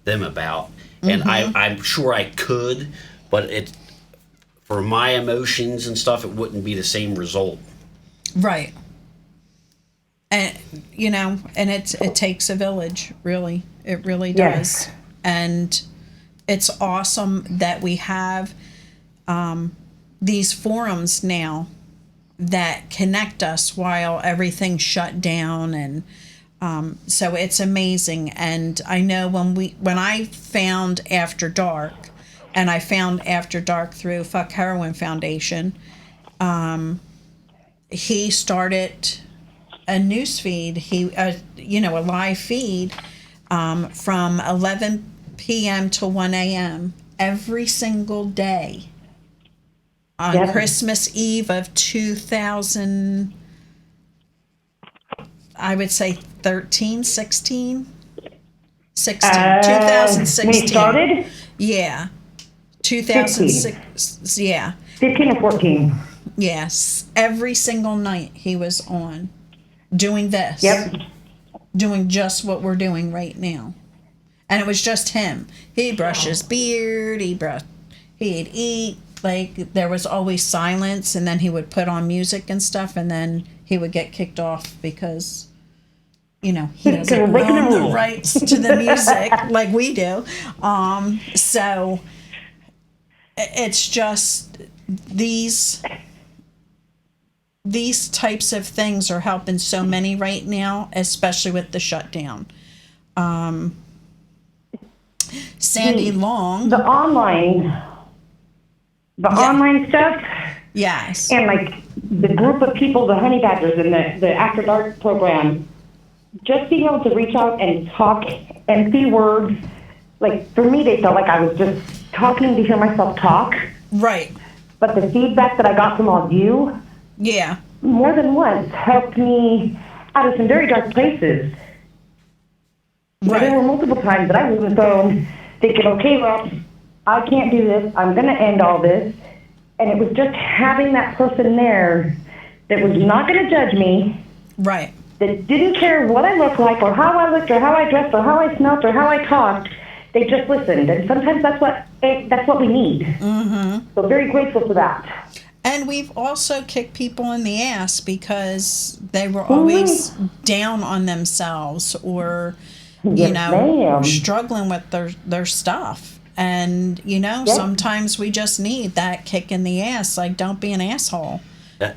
them about, and I'm sure I could, but for my emotions and stuff, it wouldn't be the same result. Right. And and it takes a village, really. It really does. Yes. And it's awesome that we have these forums now that connect us while everything's shut down, and so it's amazing. And I know when I found After Dark, and I found After Dark through Fuck Heroin Foundation, he started a news feed, a live feed from 11 p.m. to 1 a.m. every single day on Yep. Christmas Eve of 2000, I would say 16. 2016. When you started? Yeah. 2006. Yeah. 15 or 14. Yes. Every single night he was on doing this. Yep. Doing just what we're doing right now. And it was just him. He'd brush his beard, he'd eat. Like, there was always silence, and then he would put on music and stuff, and then he would get kicked off because, he doesn't breaking the own the rules. rights to the music like we do. So it's just these types of things are helping so many right now, especially with the shutdown. Sandy Long, The online stuff, yes, and like the group of people, the honey badgers and the After Dark program, just being able to reach out and talk empty words. Like for me, they felt like I was just talking to hear myself talk. right, But the feedback that I got from all of you, yeah, more than once, helped me out of some very dark places. There right, were multiple times that I was on the phone thinking, okay, well, I can't do this. I'm going to end all this. And it was just having that person there that was not going to judge me, right, that didn't care what I looked like or how I looked or how I dressed or how I smelled or how I talked. They just listened. And sometimes that's what we need. Mm-hmm. So very grateful for that. And we've also kicked people in the ass because they were always down on themselves or, Yes, ma'am. struggling with their stuff. And, sometimes we just need that kick in the ass. Like, don't be an asshole.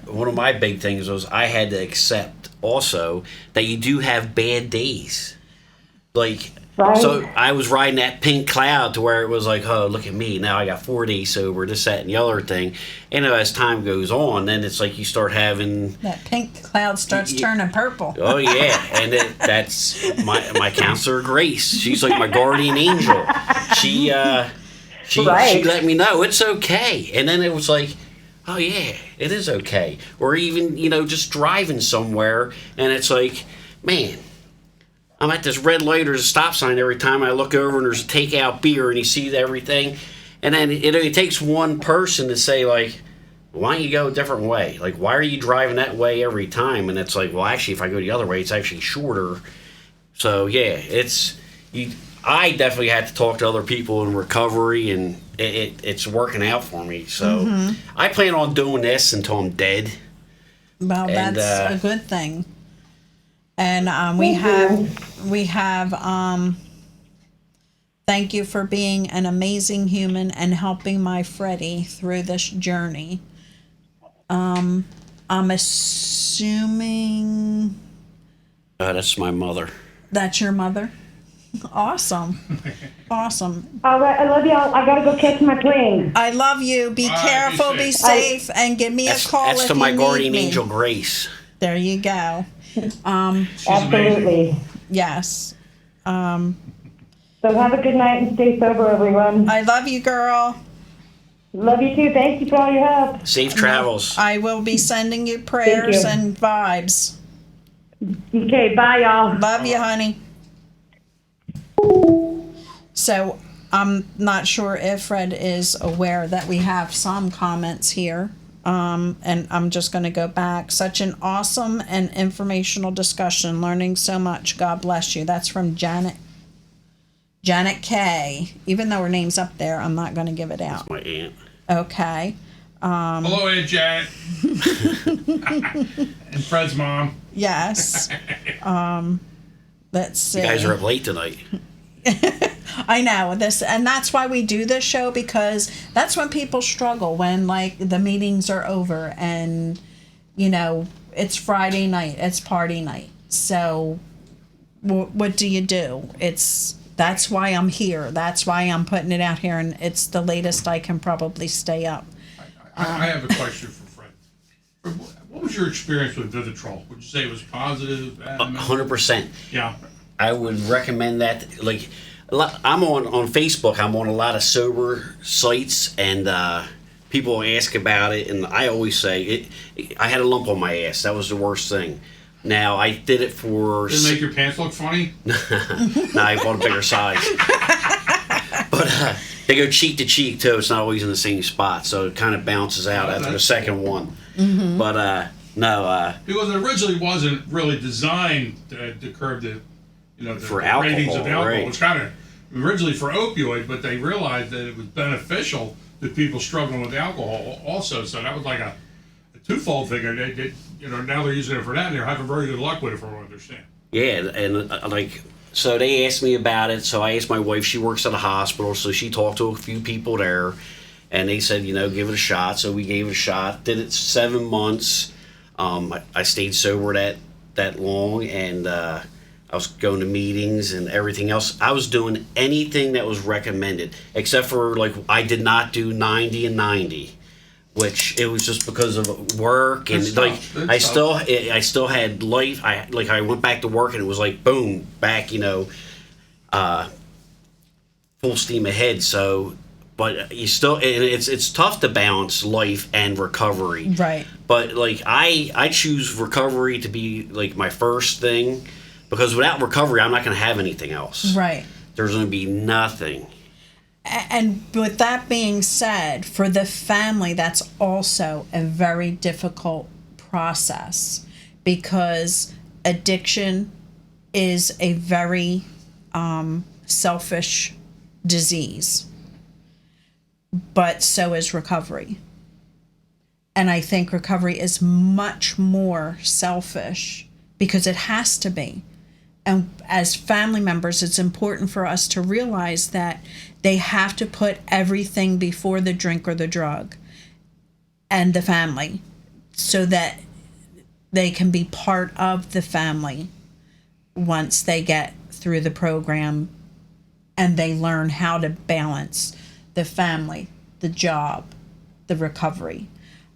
One of my big things was I had to accept also that you do have bad days. Like, Right. so I was riding that pink cloud to where it was like, oh, look at me. Now I got 4 days sober, this, that, and the other thing. And as time goes on, then it's like you start having... That pink cloud starts turning purple. Oh, yeah. And that's my counselor, Grace. She's like my guardian angel. She let me know it's okay. And then it was like, oh, yeah, it is okay. Or even, just driving somewhere, and it's like, man, I'm at this red light or a stop sign every time I look over and there's a takeout beer and you see everything. And then it only takes one person to say, like, why don't you go a different way? Like, why are you driving that way every time? And it's like, well, actually, if I go the other way, it's actually shorter. So, yeah, I definitely had to talk to other people in recovery, and it's working out for me. So I plan on doing this until I'm dead. Well, And, that's a good thing. And we have thank you for being an amazing human and helping my Freddie through this journey. I'm assuming That's my mother. that's your mother. Awesome. Awesome. All right, I love y'all. I gotta go catch my plane. I love you. Be Bye, careful, be be safe. safe, and give me a call That's if to my you guardian need me. angel, Grace. There you go. She's Absolutely. amazing. Yes. So have a good night and stay sober, everyone. I love you, girl. Love you too. Thank you for all your help. Safe travels. I will be sending you prayers you. and vibes. Okay, bye, y'all. Love you, honey. So I'm not sure if Fred is aware that we have some comments here. And I'm just going to go back. Such an awesome and informational discussion. Learning so much. God bless you. That's from Janet K. Even though her name's up there, I'm not going to give it out. My aunt. Okay. Hello, Aunt Janet. And Fred's mom. Yes. Let's see. You guys are up late tonight. I know this, and that's why we do this show, because that's when people struggle, when like the meetings are over and it's Friday night, it's party night. So what do you do? That's why I'm here. That's why I'm putting it out here, and it's the latest I can probably stay up. I have a question for Fred. What was your experience with Vivitrol? Would you say it was positive? 100%. Yeah. I would recommend that. Like, I'm on Facebook. I'm on a lot of sober sites, and people ask about it, and I always say I had a lump on my ass. That was the worst thing. Now I did it for. Did it make your pants look funny? Nah, I bought a bigger size. But they go cheek to cheek too. It's not always in the same spot, so it kind of bounces out after the second one. Mm-hmm. But no. Because it originally wasn't really designed to curb the For the ratings of alcohol, alcohol. right. It was kind of originally for opioid, but they realized that it was beneficial to people struggling with alcohol also. So that was like a twofold thing. They did, now they're using it for that, and they're having very good luck with it, from what I understand. Yeah, and so they asked me about it. So I asked my wife. She works at a hospital, so she talked to a few people there, and they said, give it a shot. So we gave it a shot. Did it 7 months. I stayed sober that long, and I was going to meetings and everything else. I was doing anything that was recommended, except for I did not do 90 and 90. Which it was just because of work, and I still had life. I went back to work, and it was boom, back, full steam ahead. So, but you still, and it's tough to balance life and recovery. Right. But I choose recovery to be my first thing, because without recovery, I'm not going to have anything else. Right. There's going to be nothing. And with that being said, for the family, that's also a very difficult process, because addiction is a very selfish disease, but so is recovery. And I think recovery is much more selfish because it has to be. And as family members, it's important for us to realize that they have to put everything before the drink or the drug and the family, so that they can be part of the family once they get through the program and they learn how to balance the family, the job, the recovery.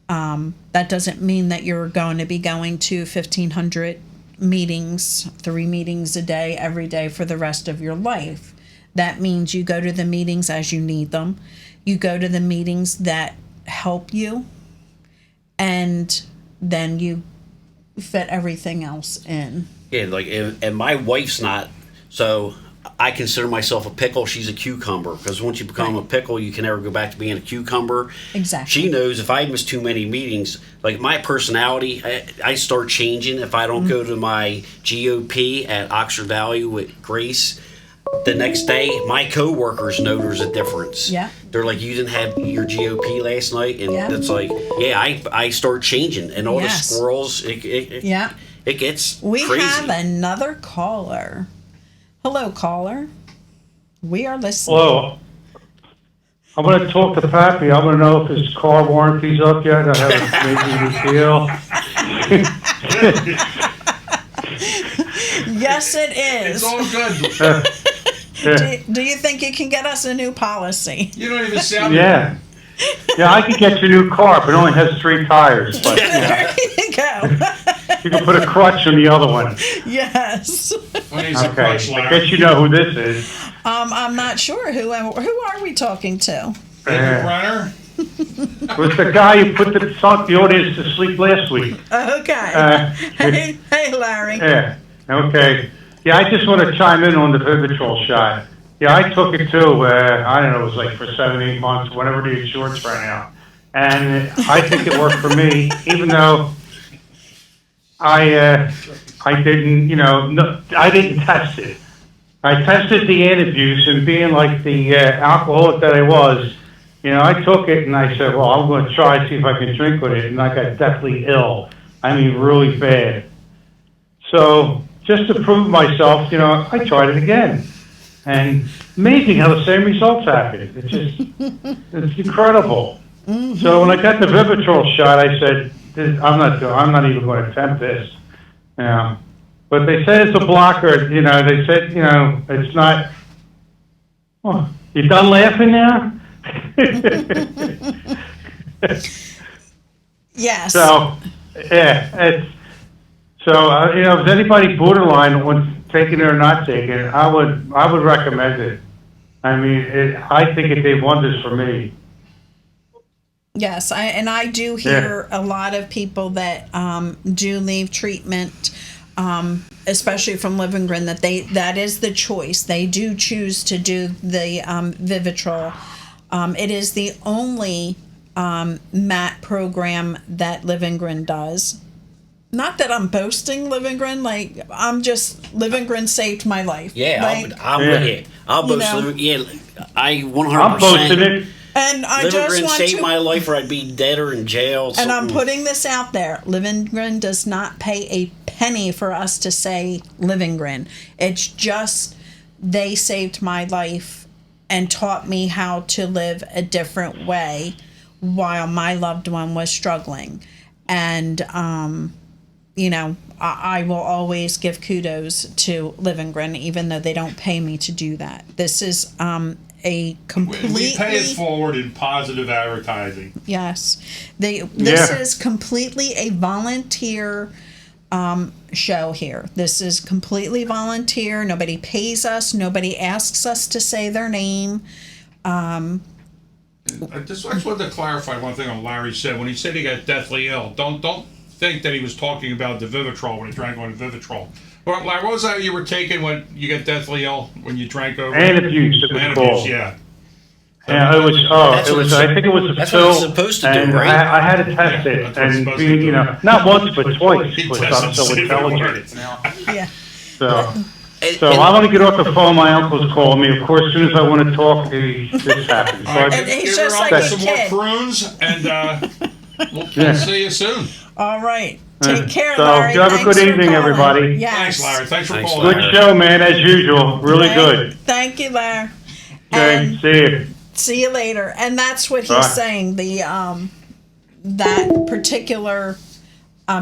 That doesn't mean that you're going to be going to 1,500 meetings, 3 meetings a day, every day for the rest of your life. That means you go to the meetings as you need them. You go to the meetings that help you, and then you fit everything else in. Yeah, and my wife's not, so I consider myself a pickle. She's a cucumber, because once you become a pickle, you can never go back to being a cucumber. Exactly. She knows if I miss too many meetings, my personality, I start changing. If I don't go to my GOP at Oxford Valley with Grace, the next day, my coworkers know there's a difference. Yeah. They're like, you didn't have your GOP last night, and it's I start changing, and all the squirrels, it gets We crazy. have another caller. Hello, caller. We are listening. Hello. I'm going to talk to Pappy. I'm going to know if his car warranty's up yet. I haven't made any deal. Yes, it is. It's all good. Do you think you can get us a new policy? You don't even sound. Yeah. Yeah, I could get you a new car, but it only has 3 tires. But There you go. you can put a crutch on the other one. Yes. When he's a Okay. crutch I Larry. guess you know who this is. I'm not sure who are we talking to? David Brenner. It was the guy who put the audience to sleep last week. Okay. Hey, Larry. Yeah. Okay. Yeah, I just want to chime in on the Vivitrol shot. Yeah, I took it too. I don't know, it was for 7-8 months, whenever the insurance ran out. And I think it worked for me, even though I didn't, I didn't test it. I tested the antabuse, and being like the alcoholic that I was, I took it and I said, well, I'm going to try to see if I can drink with it. And I got deathly ill. I mean, really bad. So just to prove myself, I tried it again. And amazing how the same results happen. It's incredible. Mm-hmm. So when I got the Vivitrol shot, I said, I'm not even going to attempt this. But they said it's a blocker. They said, it's not. Oh, you done laughing now? Yes. So, yeah, if anybody borderline on taking it or not taking it, I would recommend it. I mean, I think it did wonders for me. Yes, I do hear a lot of people that do leave treatment, especially from Livengren, that is the choice. They do choose to do the Vivitrol. It is the only MAT program that Livengren does. Not that I'm boasting Livengren, Livengren saved my life. Yeah, I'm with you. I'll boast. I 100%. I'm posting it. And I just Livengren want saved to, my life, or I'd be dead or in jail. and I'm putting this out there. Livengren does not pay a penny for us to say Livengren. It's just they saved my life, and taught me how to live a different way while my loved one was struggling. And, you know, I will always give kudos to Livengren, even though they don't pay me to do that. This is a completely... We pay it forward in positive advertising. Yes. This Yeah. is completely a volunteer show here. This is completely volunteer. Nobody pays us. Nobody asks us to say their name. I just wanted to clarify one thing on Larry said. When he said he got deathly ill, don't think that he was talking about the Vivitrol when he drank on Vivitrol. Well, Larry, what was that you were taking when you get deathly ill, when you drank over? Antabuse, it was Antabuse, called. yeah. Yeah, it was. That's It what was. it's- I think it was a that's pill. what it's supposed to do, and right? I had to test Yeah, it, that's what it's and supposed to being, do. you know, not once but twice, He because doesn't I'm so say the intelligent. words. Yeah. So, And- so and- I want to get off the phone. My uncle's calling me. Of course, as soon as I want to talk, this happens. So All right, I- And he's give just her like uncle a some kid. more prunes, and we'll Yeah. see you soon. All right. Take care, So, Larry. you have a Thanks good for evening, calling. everybody. Yes. Thanks, Larry. Thanks for Thanks, calling. Good show, man, as usual. Really good. Thank you, Larry. Okay, And see you. see you later. And that's what he's Bye. saying. The that particular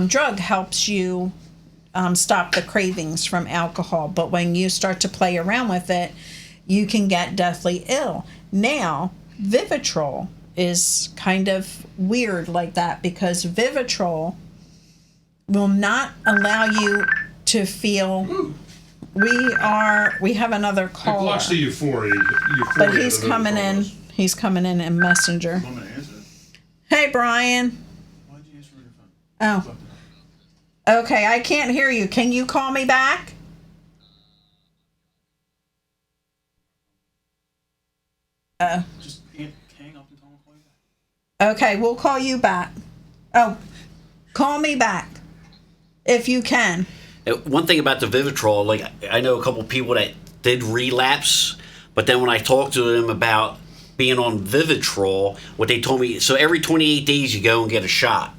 drug helps you stop the cravings from alcohol. But when you start to play around with it, you can get deathly ill. Now, Vivitrol is kind of weird like that, because Vivitrol will not allow you to feel. We have another I've caller, watched the Euphoria. but he's coming in. He's coming in Messenger. I'm gonna answer it. Hey, Brian. Why'd you answer your phone? Oh, okay. I can't hear you. Can you call me back? Just hang up and tell him to call you back. Okay, we'll call you back. Oh, call me back if you can. One thing about the Vivitrol, like I know a couple people that did relapse, but then when I talked to them about being on Vivitrol, what they told me, so every 28 days you go and get a shot.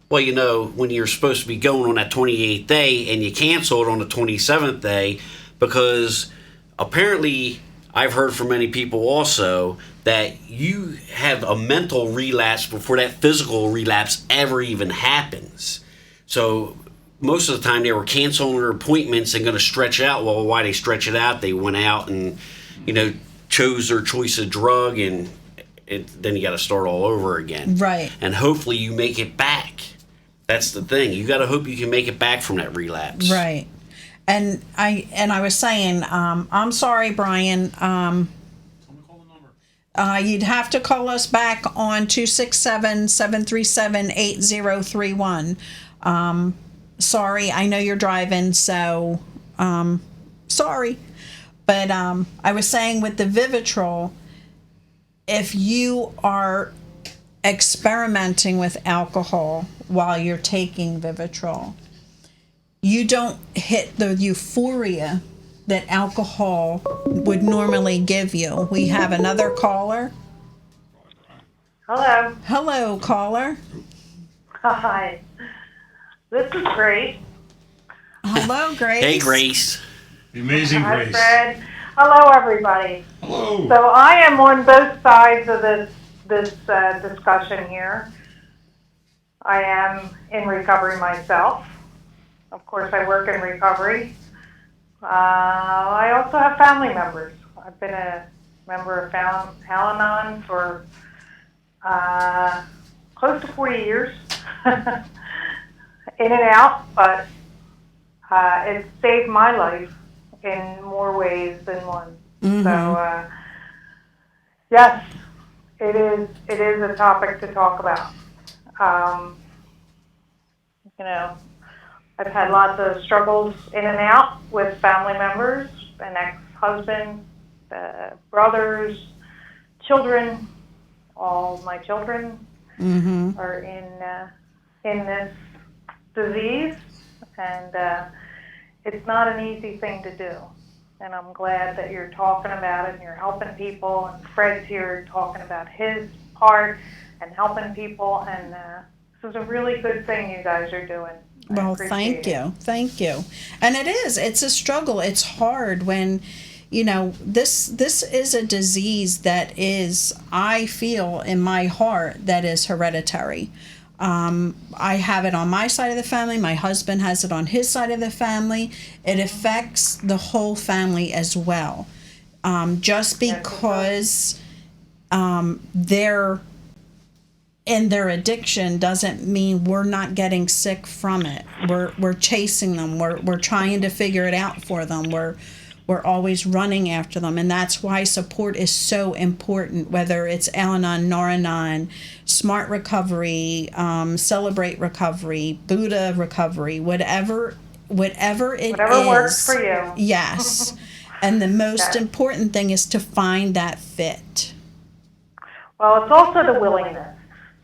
Well, you know, when you're supposed to be going on that 28th day and you cancel it on the 27th day, because apparently I've heard from many people also that you have a mental relapse before that physical relapse ever even happens. So most of the time they were canceling their appointments and going to stretch it out. Well, why they stretch it out? They went out and, you know, chose their choice of drug, and then you got to start all over again. Right. And hopefully you make it back. That's the thing. You got to hope you can make it back from that relapse. Right. And I was saying, I'm sorry, Brian. Tell him to call the number. You'd have to call us back on 267-737-8031. Sorry, I know you're driving, so sorry. But I was saying with the Vivitrol, if you are experimenting with alcohol while you're taking Vivitrol, you don't hit the euphoria that alcohol would normally give you. We have another caller. Hello. Hello, caller. Hi. This is Grace. Hello, Grace. Hey, Grace. The Amazing Hi, Grace. Fred. Hello, everybody. Hello. So I am on both sides of this discussion here. I am in recovery myself. Of course, I work in recovery. I also have family members. I've been a member of Al-Anon for close to 40 years. In and out, but it saved my life in more ways than one. So, yes, it is a topic to talk about. You know, I've had lots of struggles in and out with family members, an ex-husband, brothers, children. All my children are in this disease, and it's not an easy thing to do. And I'm glad that you're talking about it and you're helping people, and Fred's here talking about his part and helping people, and this is a really good thing you guys are doing. I Well, appreciate thank it. you. Thank you. And it's a struggle. It's hard when you know, this is a disease that is, I feel in my heart, that is hereditary. I have it on my side of the family. My husband has it on his side of the family. It affects the whole family as well. Just because they're in their addiction doesn't mean we're not getting sick from it. We're chasing them. We're trying to figure it out for them. We're always running after them, and that's why support is so important, whether it's Al-Anon, Nar-Anon, Smart Recovery, Celebrate Recovery, Buddha Recovery, whatever it is. Whatever works for you. Yes. And the most Okay. important thing is to find that fit. Well, it's also the willingness.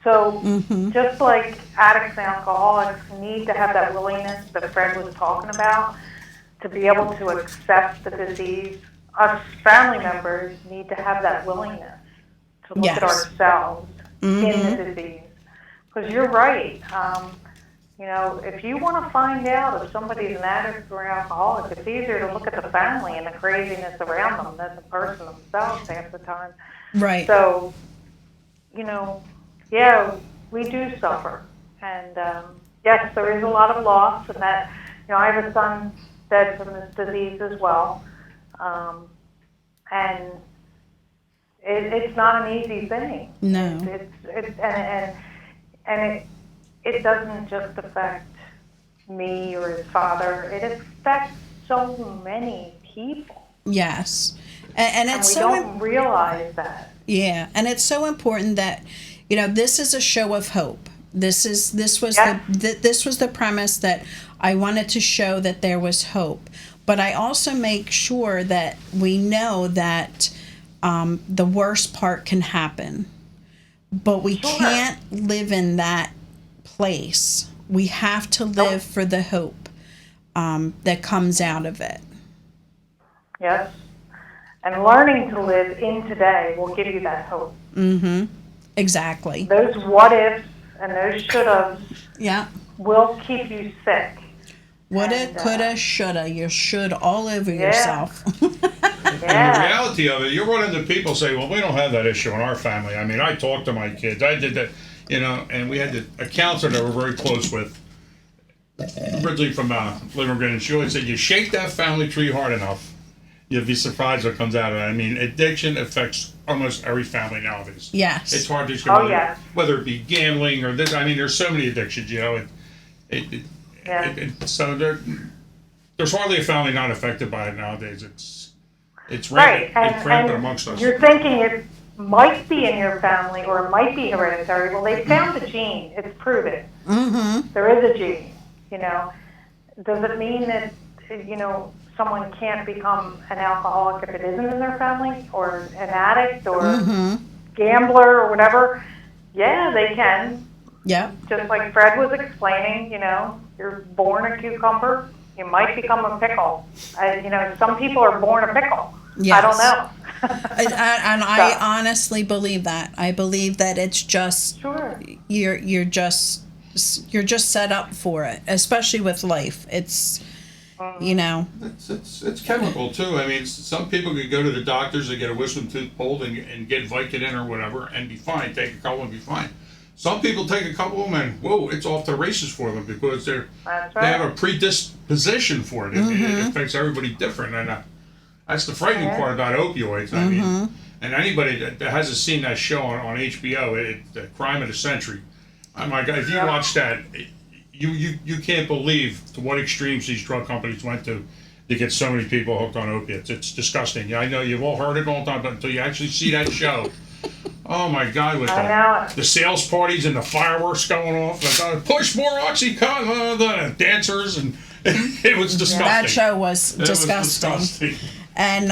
So just like addicts and alcoholics need to have that willingness that Fred was talking about to be able to accept the disease, us family members need to have that willingness to look at Yes. ourselves in the disease. Because you're right. You know, if you want to find out if somebody's an addict or an alcoholic, it's easier to look at the family and the craziness around them than the person themselves half the time. Right. So, you know, yeah, we do suffer. And yes, there is a lot of loss, and that, you know, I have a son dead from this disease as well. And it's not an easy thing. No. It doesn't just affect me or his father. It affects so many people. Yes. And it's we so don't realize that. Yeah, and it's so important that, you know, this is a show of hope. This was Yeah. this was the premise, that I wanted to show that there was hope. But I also make sure that we know that the worst part can happen. But we can't live in that place. We have to live for the hope that comes out of it. Yes. And learning to live in today will give you that hope. Mm-hmm. Exactly. Those what ifs and those should haves Yeah. will keep you sick. Woulda, And, coulda, shoulda. You should all over yourself. And the Yeah. reality of it, you run into people say, well, we don't have that issue in our family. I mean, I talked to my kids. I did that, you know, and we had a counselor that we're very close with, originally from Livermore, and she always said, you shake that family tree hard enough, you'll be surprised what comes out of it. I mean, addiction affects almost every family nowadays. Yes. It's hard to Oh, describe yeah. whether it be gambling or this. I mean, there's so many addictions, you know. Yeah. So there's hardly a family not affected by it nowadays. It's Right. rampant. It's rampant amongst us. You're thinking it might be in your family or it might be hereditary. Well, they found a gene. It's proven. Mm-hmm. There is a gene, you know. Does it mean that, you know, someone can't become an alcoholic if it isn't in their family, or an addict, or gambler, or whatever? Yeah, they can. Yep. Just like Fred was explaining, you know, you're born a cucumber, you might become a pickle. You know, some people are born a pickle. I don't Yes. know. And I honestly believe that. I believe that it's just Sure. you're just set up for it, especially with life. It's, you know. It's chemical too. I mean, some people could go to the doctors and get a wisdom tooth pulled and get Vicodin or whatever and be fine. Take a couple and be fine. Some people take a couple of them and whoa, it's off the races for them because That's they have right. a predisposition for it. It affects everybody different, and that's the frightening part about opioids. I mean, and anybody that hasn't seen that show on HBO, The Crime of the Century. Oh my God, if you watch that, you can't believe to what extremes these drug companies went to get so many people hooked on opiates. It's disgusting. Yeah, I know you've all heard it all the time, but until you actually see that show, oh my God, with I know. the sales parties and the fireworks going off, and push more OxyContin, the dancers, and it was disgusting. That show was It was disgusting. disgusting. And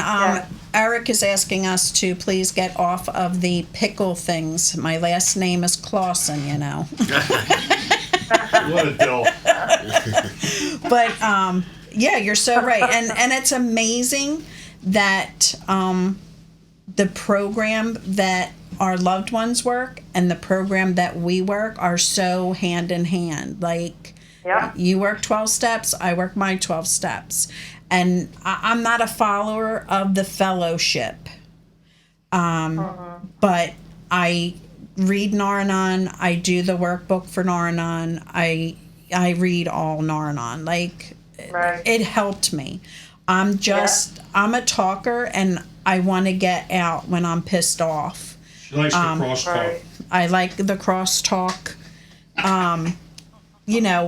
Eric is asking us to please get off of the pickle things. My last name is Clausen, you know. What a dill. But yeah, you're so right. And it's amazing that the program that our loved ones work and the program that we work are so hand in hand. Like, Yeah. you work 12 steps, I work my 12 steps. And I'm not a follower of the fellowship. But I read Nar-Anon. I do the workbook for Nar-Anon. I read all Nar-Anon. Like, Right. it helped me. I'm a talker, and I want to get out when I'm pissed off. She likes to crosstalk. Right. I like the crosstalk,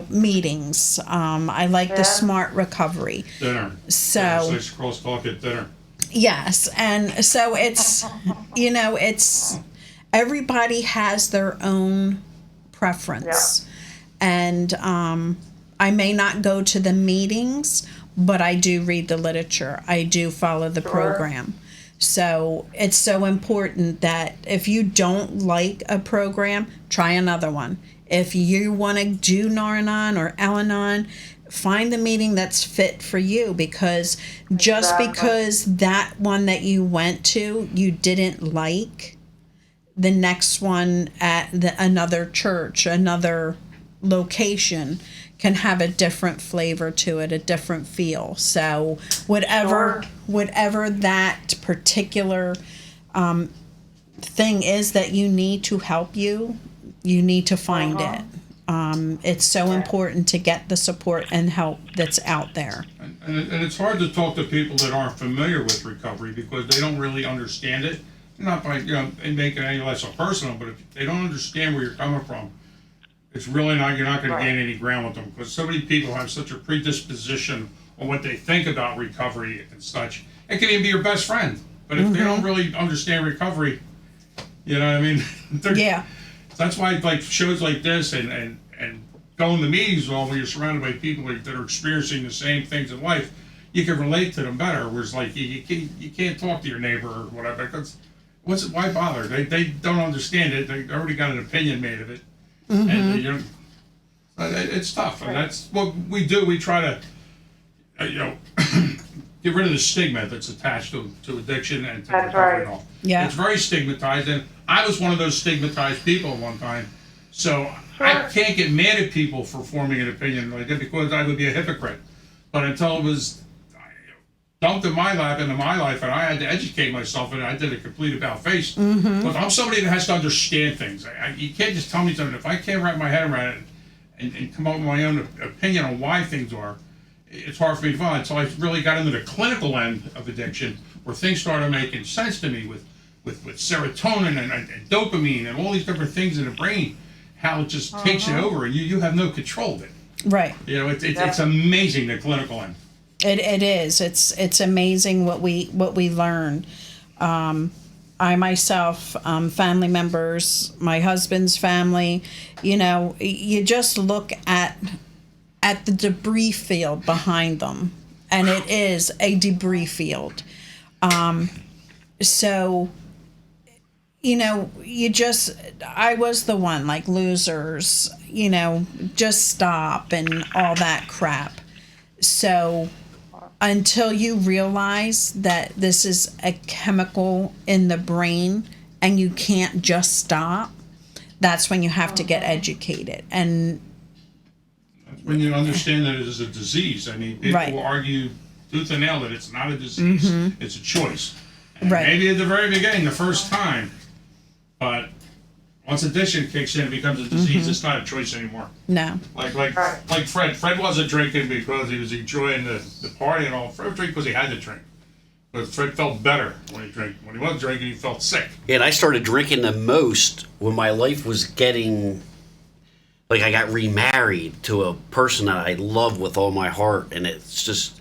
meetings. I like the smart recovery. Dinner. So- Yeah, she likes to crosstalk at dinner. Yes, and so it's, it's everybody has their own preference, and I may not go to the meetings, but I do read the literature. I do follow the program. So it's so important that if you don't like a program, try another one. If you want to do Nar-Anon or Al-Anon, find the meeting that's fit for you, because just because that one that you went to you didn't like, the next one at another church, another location, can have a different flavor to it, a different feel. So whatever that particular thing is that you need to help you need to find it. It's so important to get the support and help that's out there. And it's hard to talk to people that aren't familiar with recovery because they don't really understand it. Not by making it any less personal, but if they don't understand where you're coming from, it's really not, you're not going to gain any ground with them, because so many people have such a predisposition on what they think about recovery and such. It can even be your best friend, but if they don't really understand recovery, you know what I mean? Yeah. That's why like shows like this and going to meetings when you're surrounded by people that are experiencing the same things in life, you can relate to them better. Whereas like you can't talk to your neighbor or whatever, because why bother? They don't understand it. They already got an opinion made of it. And it's tough, and that's what we do. We try to, get rid of the stigma that's attached to addiction and to recovery and all. Yeah. It's very stigmatized, and I was one of those stigmatized people at one time. So I can't get mad at people for forming an opinion like that, because I would be a hypocrite. But until it was dumped in my lap into my life, and I had to educate myself, and I did a complete about face. But I'm somebody that has to understand things. You can't just tell me something. If I can't wrap my head around it and come up with my own opinion on why things are, it's hard for me to follow. So I really got into the clinical end of addiction, where things started making sense to me with serotonin and dopamine and all these different things in the brain, how it just takes it over, and you have no control of it. Right. It's amazing, the clinical end. It is. It's amazing what we learn. I myself, family members, my husband's family, you just look at the debris field behind them, and it is a debris field. So, I was the one, like, losers, just stop and all that crap. So until you realize that this is a chemical in the brain and you can't just stop, that's when you have to get educated. And when you understand that it is a disease. I mean, people argue tooth and nail that it's not a disease, it's a choice. And maybe at the very beginning, the first time, but once addiction kicks in, it becomes a disease. It's not a choice anymore. No. Like Fred. Fred wasn't drinking because he was enjoying the party and all. Fred drank because he had to drink. But Fred felt better when he drank. When he wasn't drinking, he felt sick. And I started drinking the most when my life was getting, like, I got remarried to a person that I love with all my heart, and it's just,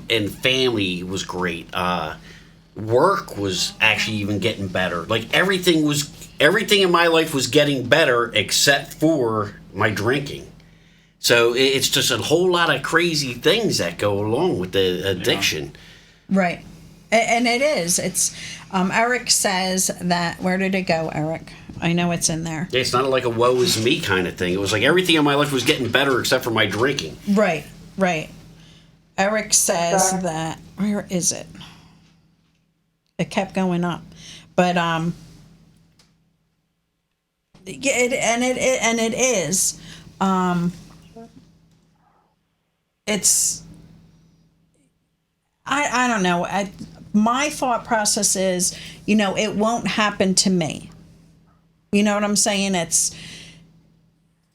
and family was great. Work was actually even getting better. Like, everything in my life was getting better except for my drinking. So it's just a whole lot of crazy things that go along with the addiction. Yeah. Right. And it is. It's Eric says that, where did it go, Eric? I know it's in there. It's not like a woe is me kind of thing. It was like everything in my life was getting better except for my drinking. Right. Eric says that, where is it? It kept going up. But it is. It's, I don't know. My thought process is, you know, it won't happen to me. You know what I'm saying?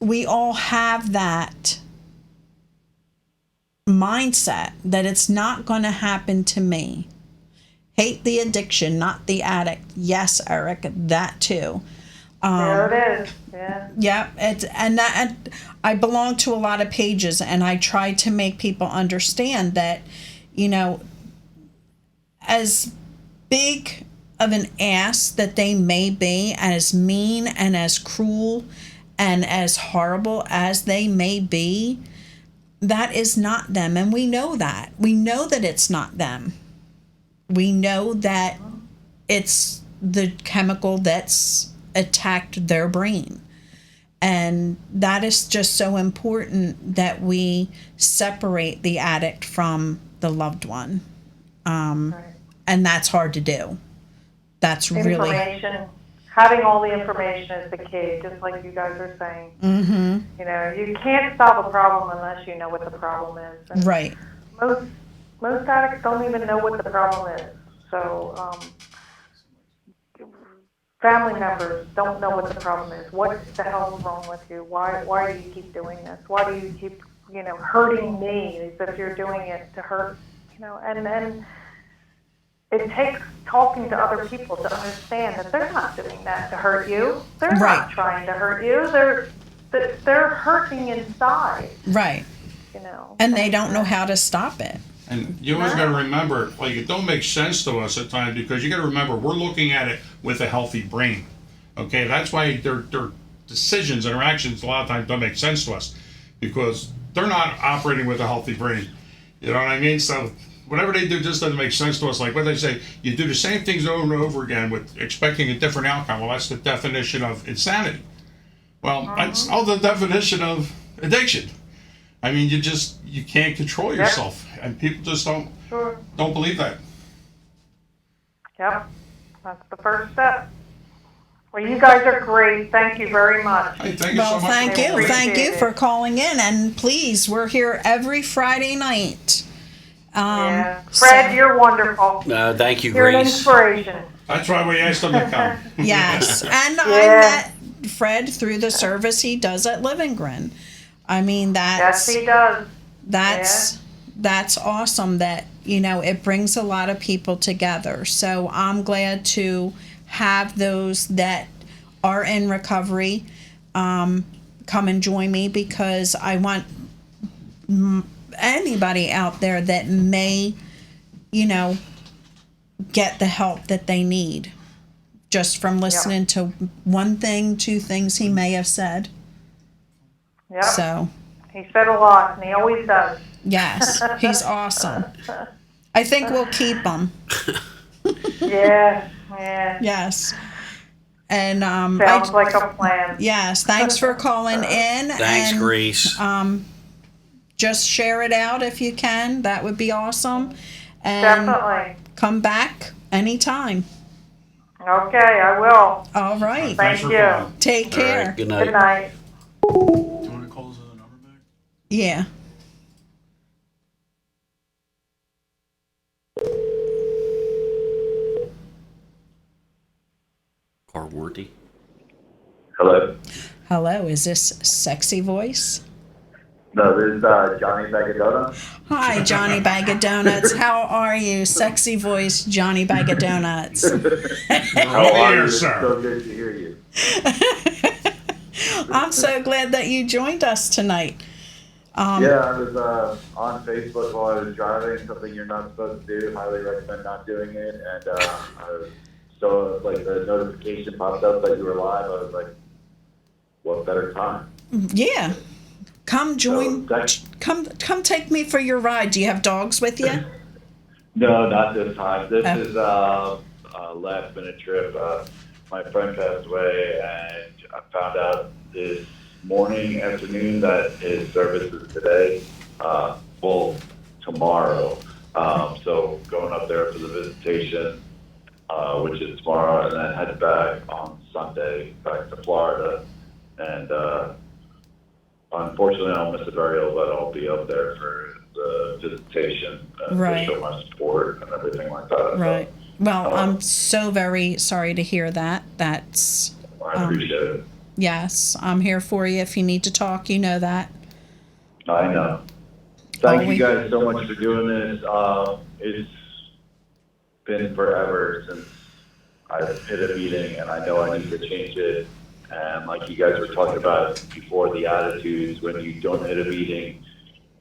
We all have that mindset that it's not going to happen to me. Hate the addiction, not the addict. Yes, Eric, that too. There it is. Yeah. Yeah, and I belong to a lot of pages, and I try to make people understand that, you know, as big of an ass that they may be, as mean and as cruel and as horrible as they may be, that is not them, and we know that. We know that it's not them. We know that it's the chemical that's attacked their brain. And that is just so important that we separate the addict from the loved one. Right. And that's hard to do. That's really... Information. Having all the information is the key, just like you guys are saying. Mm-hmm. You know, you can't solve a problem unless you know what the problem is. And Right. most addicts don't even know what the problem is. So, family members don't know what the problem is. What the hell is wrong with you? Why do you keep doing this? Why do you keep, you know, hurting me as if you're doing it to hurt, you know? And then it takes talking to other people to understand that they're not doing that to hurt you. They're Right. not trying to hurt you. They're hurting inside, Right. you know. And they don't know how to stop it. And you always got to remember, like, it don't make sense to us at times because you got to remember we're looking at it with a healthy brain. Okay, that's why their decisions and their actions a lot of times don't make sense to us because they're not operating with a healthy brain. You know what I mean? So whatever they do just doesn't make sense to us. Like what they say, you do the same things over and over again with expecting a different outcome. Well, that's the definition of insanity. Well, that's all the definition of addiction. I mean, you can't control yourself, and people just don't believe that. Yep, that's the first step. Well, you guys are great. Thank you very much. Hey, thank you Well, so much. thank for you. calling. Thank you it. for calling in. And please, we're here every Friday night. Yeah. Fred, so- you're wonderful. Thank you, You're an Grace. inspiration. That's why we asked them to come. Yes. And I Yeah. met Fred through the service he does at Livingren. I mean, Yes, he does. that's awesome that, you know, it brings a lot of people together. So I'm glad to have those that are in recovery come and join me because I want anybody out there that may, you know, get the help that they need just from listening to one thing, two things he may have said. Yep. So, He said a lot, and he always does. yes, he's awesome. I think we'll keep him. Yeah. Yes. And Sounds like a plan. yes, thanks for calling in. Thanks, and, Grace. Just share it out if you can. That would be awesome. And Definitely. come back anytime. Okay, I will. All right. Thank for you. calling. Take All care. right, good Good night. night. Do you want to call this other number back? Yeah. Car warranty. Hello. Hello, is this Sexy Voice? No, this is Johnny Bagadona. Hi, Johnny Bag of Donuts. How are you? Sexy Voice, Johnny Bag of Donuts. How are you? Here, It's sir. so good to hear you. I'm so glad that you joined us tonight. Yeah, I was on Facebook while I was driving, something you're not supposed to do. Highly recommend not doing it. And so, like, the notification popped up that you were live. I was like, what better time? Yeah. Come join. So, Come take me for your ride. Do you have dogs with you? no, not this time. This Oh. is a last minute trip. My friend passed away, and I found out this afternoon that his service is today, full tomorrow. So going up there for the visitation, which is tomorrow, and then head back on Sunday back to Florida. And unfortunately, I'll miss the burial, but I'll be up there for the visitation and Right. to show my support and everything like that. Right. Well, I'm so very sorry to hear that. That's, So I appreciate it. yes, I'm here for you if you need to talk. You know that. I know. Thank Always. you guys so much for doing this. It's been forever since I've hit a meeting, and I know I need to change it. And like you guys were talking about before, the attitudes, when you don't hit a meeting,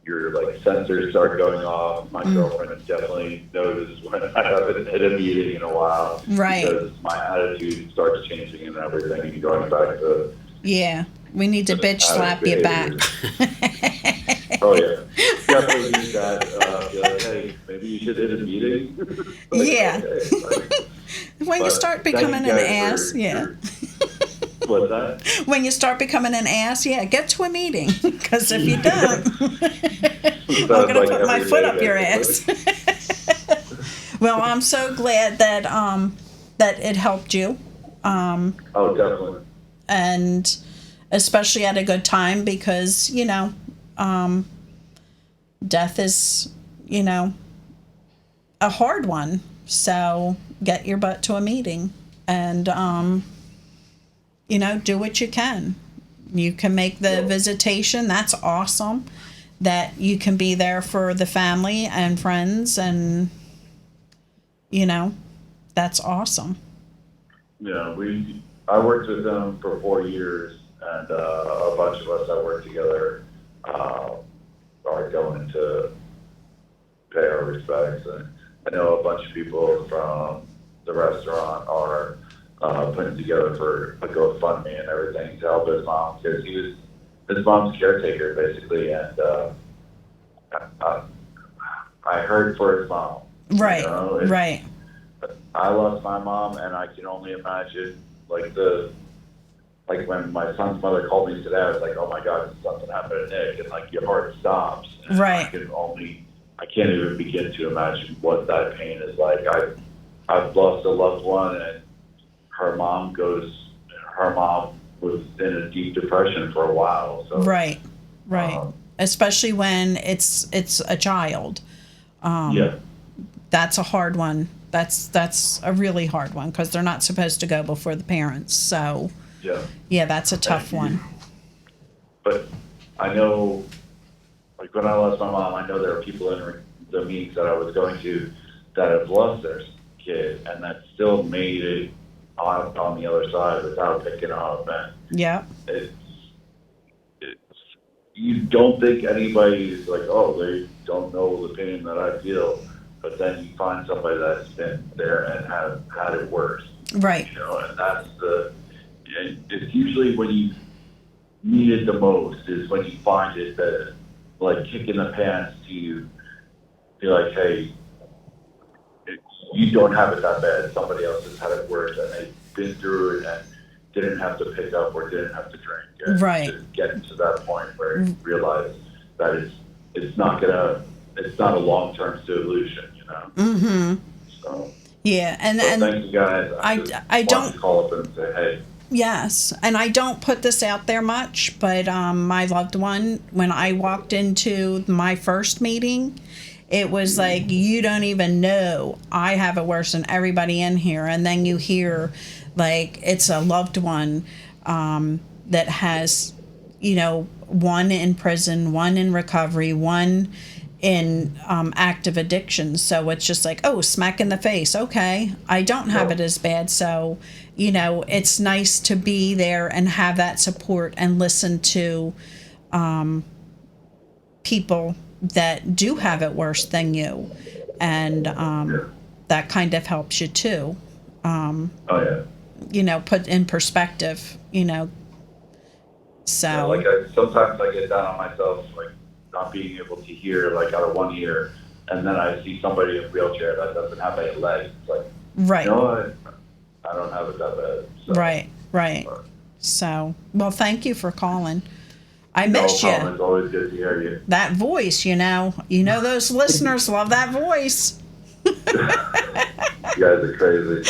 your like sensors start going off. My girlfriend definitely noticed when I haven't hit a meeting in a while. Right. Because my attitude starts changing and everything, and going back to Yeah. We need to bitch slap you back. oh yeah, definitely need that. Be like, hey, maybe you should hit a meeting. Like, Yeah. okay, like, When you but start thank becoming you an guys ass, for- yeah. What's that? When you start becoming an ass, yeah, get to a meeting. Because if you don't, I'm going to put my foot up your ass. Well, I'm so glad that that it helped you. Oh, definitely. And especially at a good time because, you know, death is, you know, a hard one. So get your butt to a meeting and, you know, do what you can. You can make the visitation. That's awesome that you can be there for the family and friends and, you know, that's awesome. Yeah, I worked with them for 4 years, and a bunch of us that work together are going to pay our respects. And I know a bunch of people from the restaurant are putting together for a GoFundMe and everything to help his mom, because he was his mom's caretaker basically, and I heard for his mom. Right, You know, right. I lost my mom, and I can only imagine like when my son's mother called me today, I was like, oh my God, something happened to Nick, and like your heart stops. And Right. I can't even begin to imagine what that pain is like. I've lost a loved one, and her mom was in a deep depression for a while. So Right, right. Um, Especially when it's a child. yeah. That's a hard one. That's a really hard one because they're not supposed to go before the parents. So Yeah. yeah, that's a tough one. But I know, like when I lost my mom, I know there are people in the meetings that I was going to that have lost their kid, and that still made it on the other side without picking up. And Yeah, it's you don't think anybody is like, oh, they don't know the pain that I feel, but then you find somebody that's been there and have had it worse. right. You know, and that's it's usually when you need it the most is when you find it that, like, kick in the pants to be like, hey, you don't have it that bad. Somebody else has had it worse, and they've been through it and didn't have to pick up or didn't have to drink. And Right. just getting to that point where you realize that it's not a long-term solution, you know? Mm-hmm. So, Yeah, and thank you guys. I just I wanted don't. to call up and say, hey, Yes, and I don't put this out there much, but my loved one, when I walked into my first meeting, it was like, you don't even know I have it worse than everybody in here. And then you hear, like, it's a loved one that has, you know, one in prison, one in recovery, one in active addiction. So it's just like, oh, smack in the face. Okay, I don't have it as bad. So, you know, it's nice to be there and have that support and listen to people that do have it worse than you. And that kind of helps you too. oh yeah. You know, put in perspective, you know. So, Yeah, like sometimes I get down on myself, like not being able to hear, like out of one ear, and then I see somebody in a wheelchair that doesn't have any legs. It's like, right. you know what? I don't have it that bad. So, Right, right. So, well, thank you for calling. I no missed problem. you. It's always good to hear you. That voice, you know those listeners love that voice. You guys are crazy.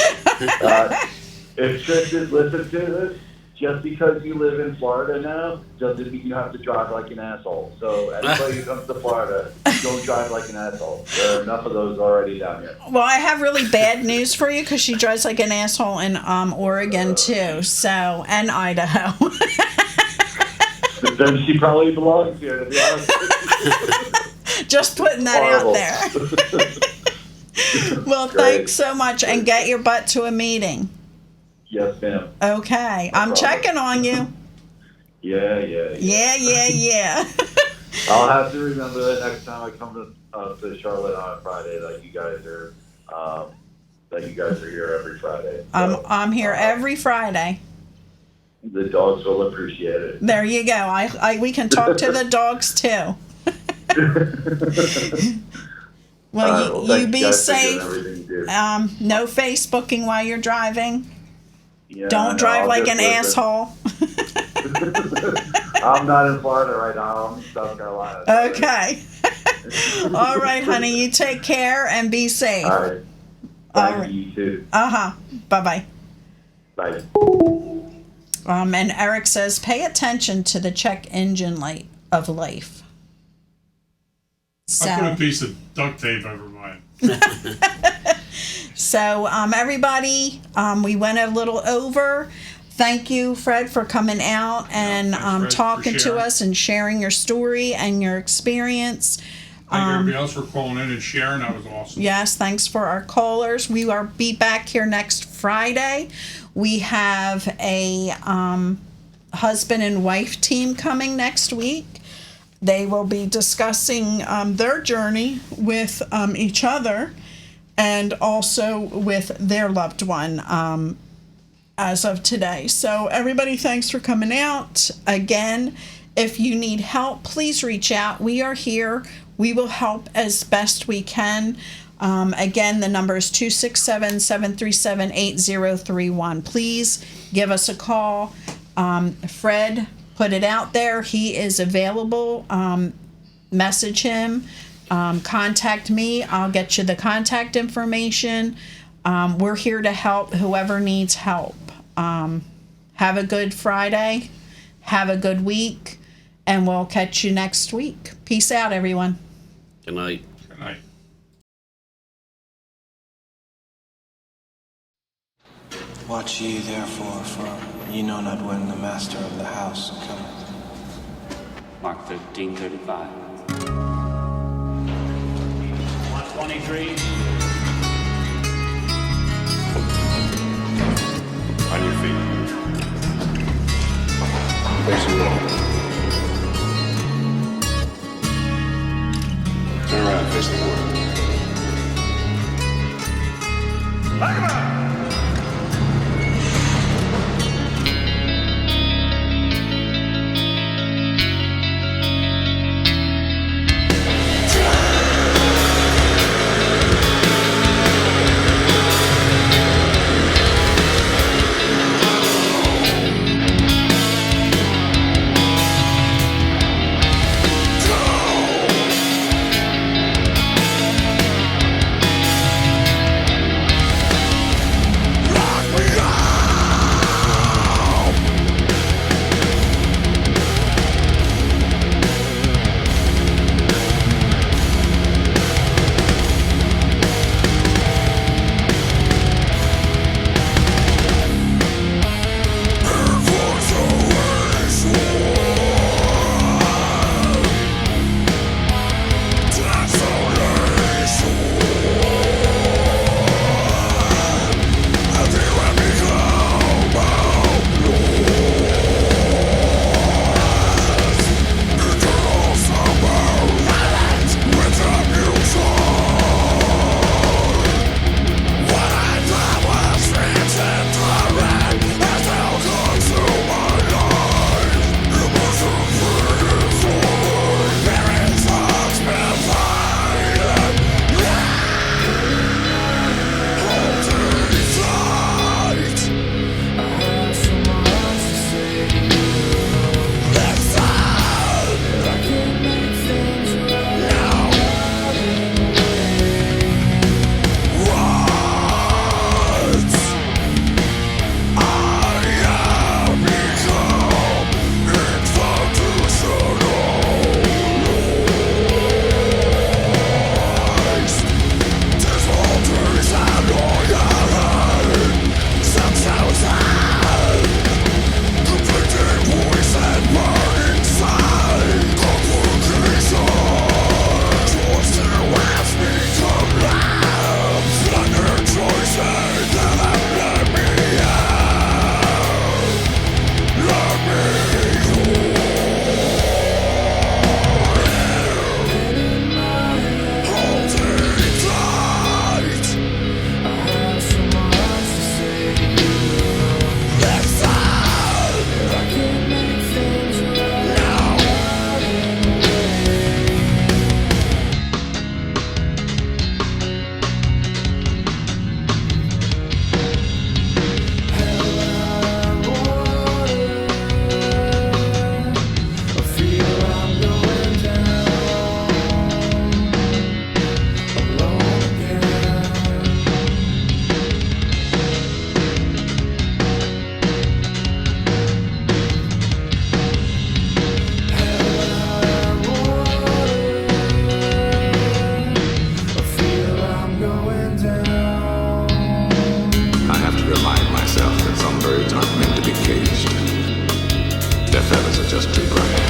If Tristan listened to this, just because you live in Florida now doesn't mean you have to drive like an asshole. So anybody who comes to Florida, don't drive like an asshole. There are enough of those already down here. Well, I have really bad news for you because she drives like an asshole in Oregon too. So, and Idaho. Then she probably belongs here, to be honest with you. Just putting that Horrible. out there. Well, Great. thanks so much, and get your butt to a meeting. Yes, ma'am. Okay, I'm problem. checking on you. Yeah. Yeah. I'll have to remember that next time I come to Charlotte on a Friday, that you guys are here every Friday. So, I'm here every Friday. the dogs will appreciate it. There you go. We can talk to the dogs too. Well, you be guys for doing safe. everything you do. No Facebooking while you're driving. Yeah, Don't no, drive I'll like just an listen. asshole. I'm not in Florida right now. I'm in South Carolina. Okay. All right, honey. You take care and be safe. All right. All Thank right. you too. Bye-bye. Bye. And Eric says, pay attention to the check engine light of life. I put a So, piece of duct tape over mine. everybody, we went a little over. Thank you, Fred, for coming out and thanks, Fred, for talking to sharing. us and sharing your story and your experience. Thank everybody else for calling in and sharing. That was awesome. Yes, thanks for our callers. We will be back here next Friday. We have a husband and wife team coming next week. They will be discussing their journey with each other and also with their loved one as of today. So everybody, thanks for coming out. Again, if you need help, please reach out. We are here. We will help as best we can. Again, the number is 267-737-8031. Please give us a call. Fred put it out there. He is available. Message him. Contact me. I'll get you the contact information. We're here to help whoever needs help. Have a good Friday. Have a good week. And we'll catch you next week. Peace out, everyone. Good night. Good night. Watch ye therefore, for ye know not when the master of the house cometh. Mark 13:35. 123. On your feet. Face the wall. Turn around, face the wall. just be bright.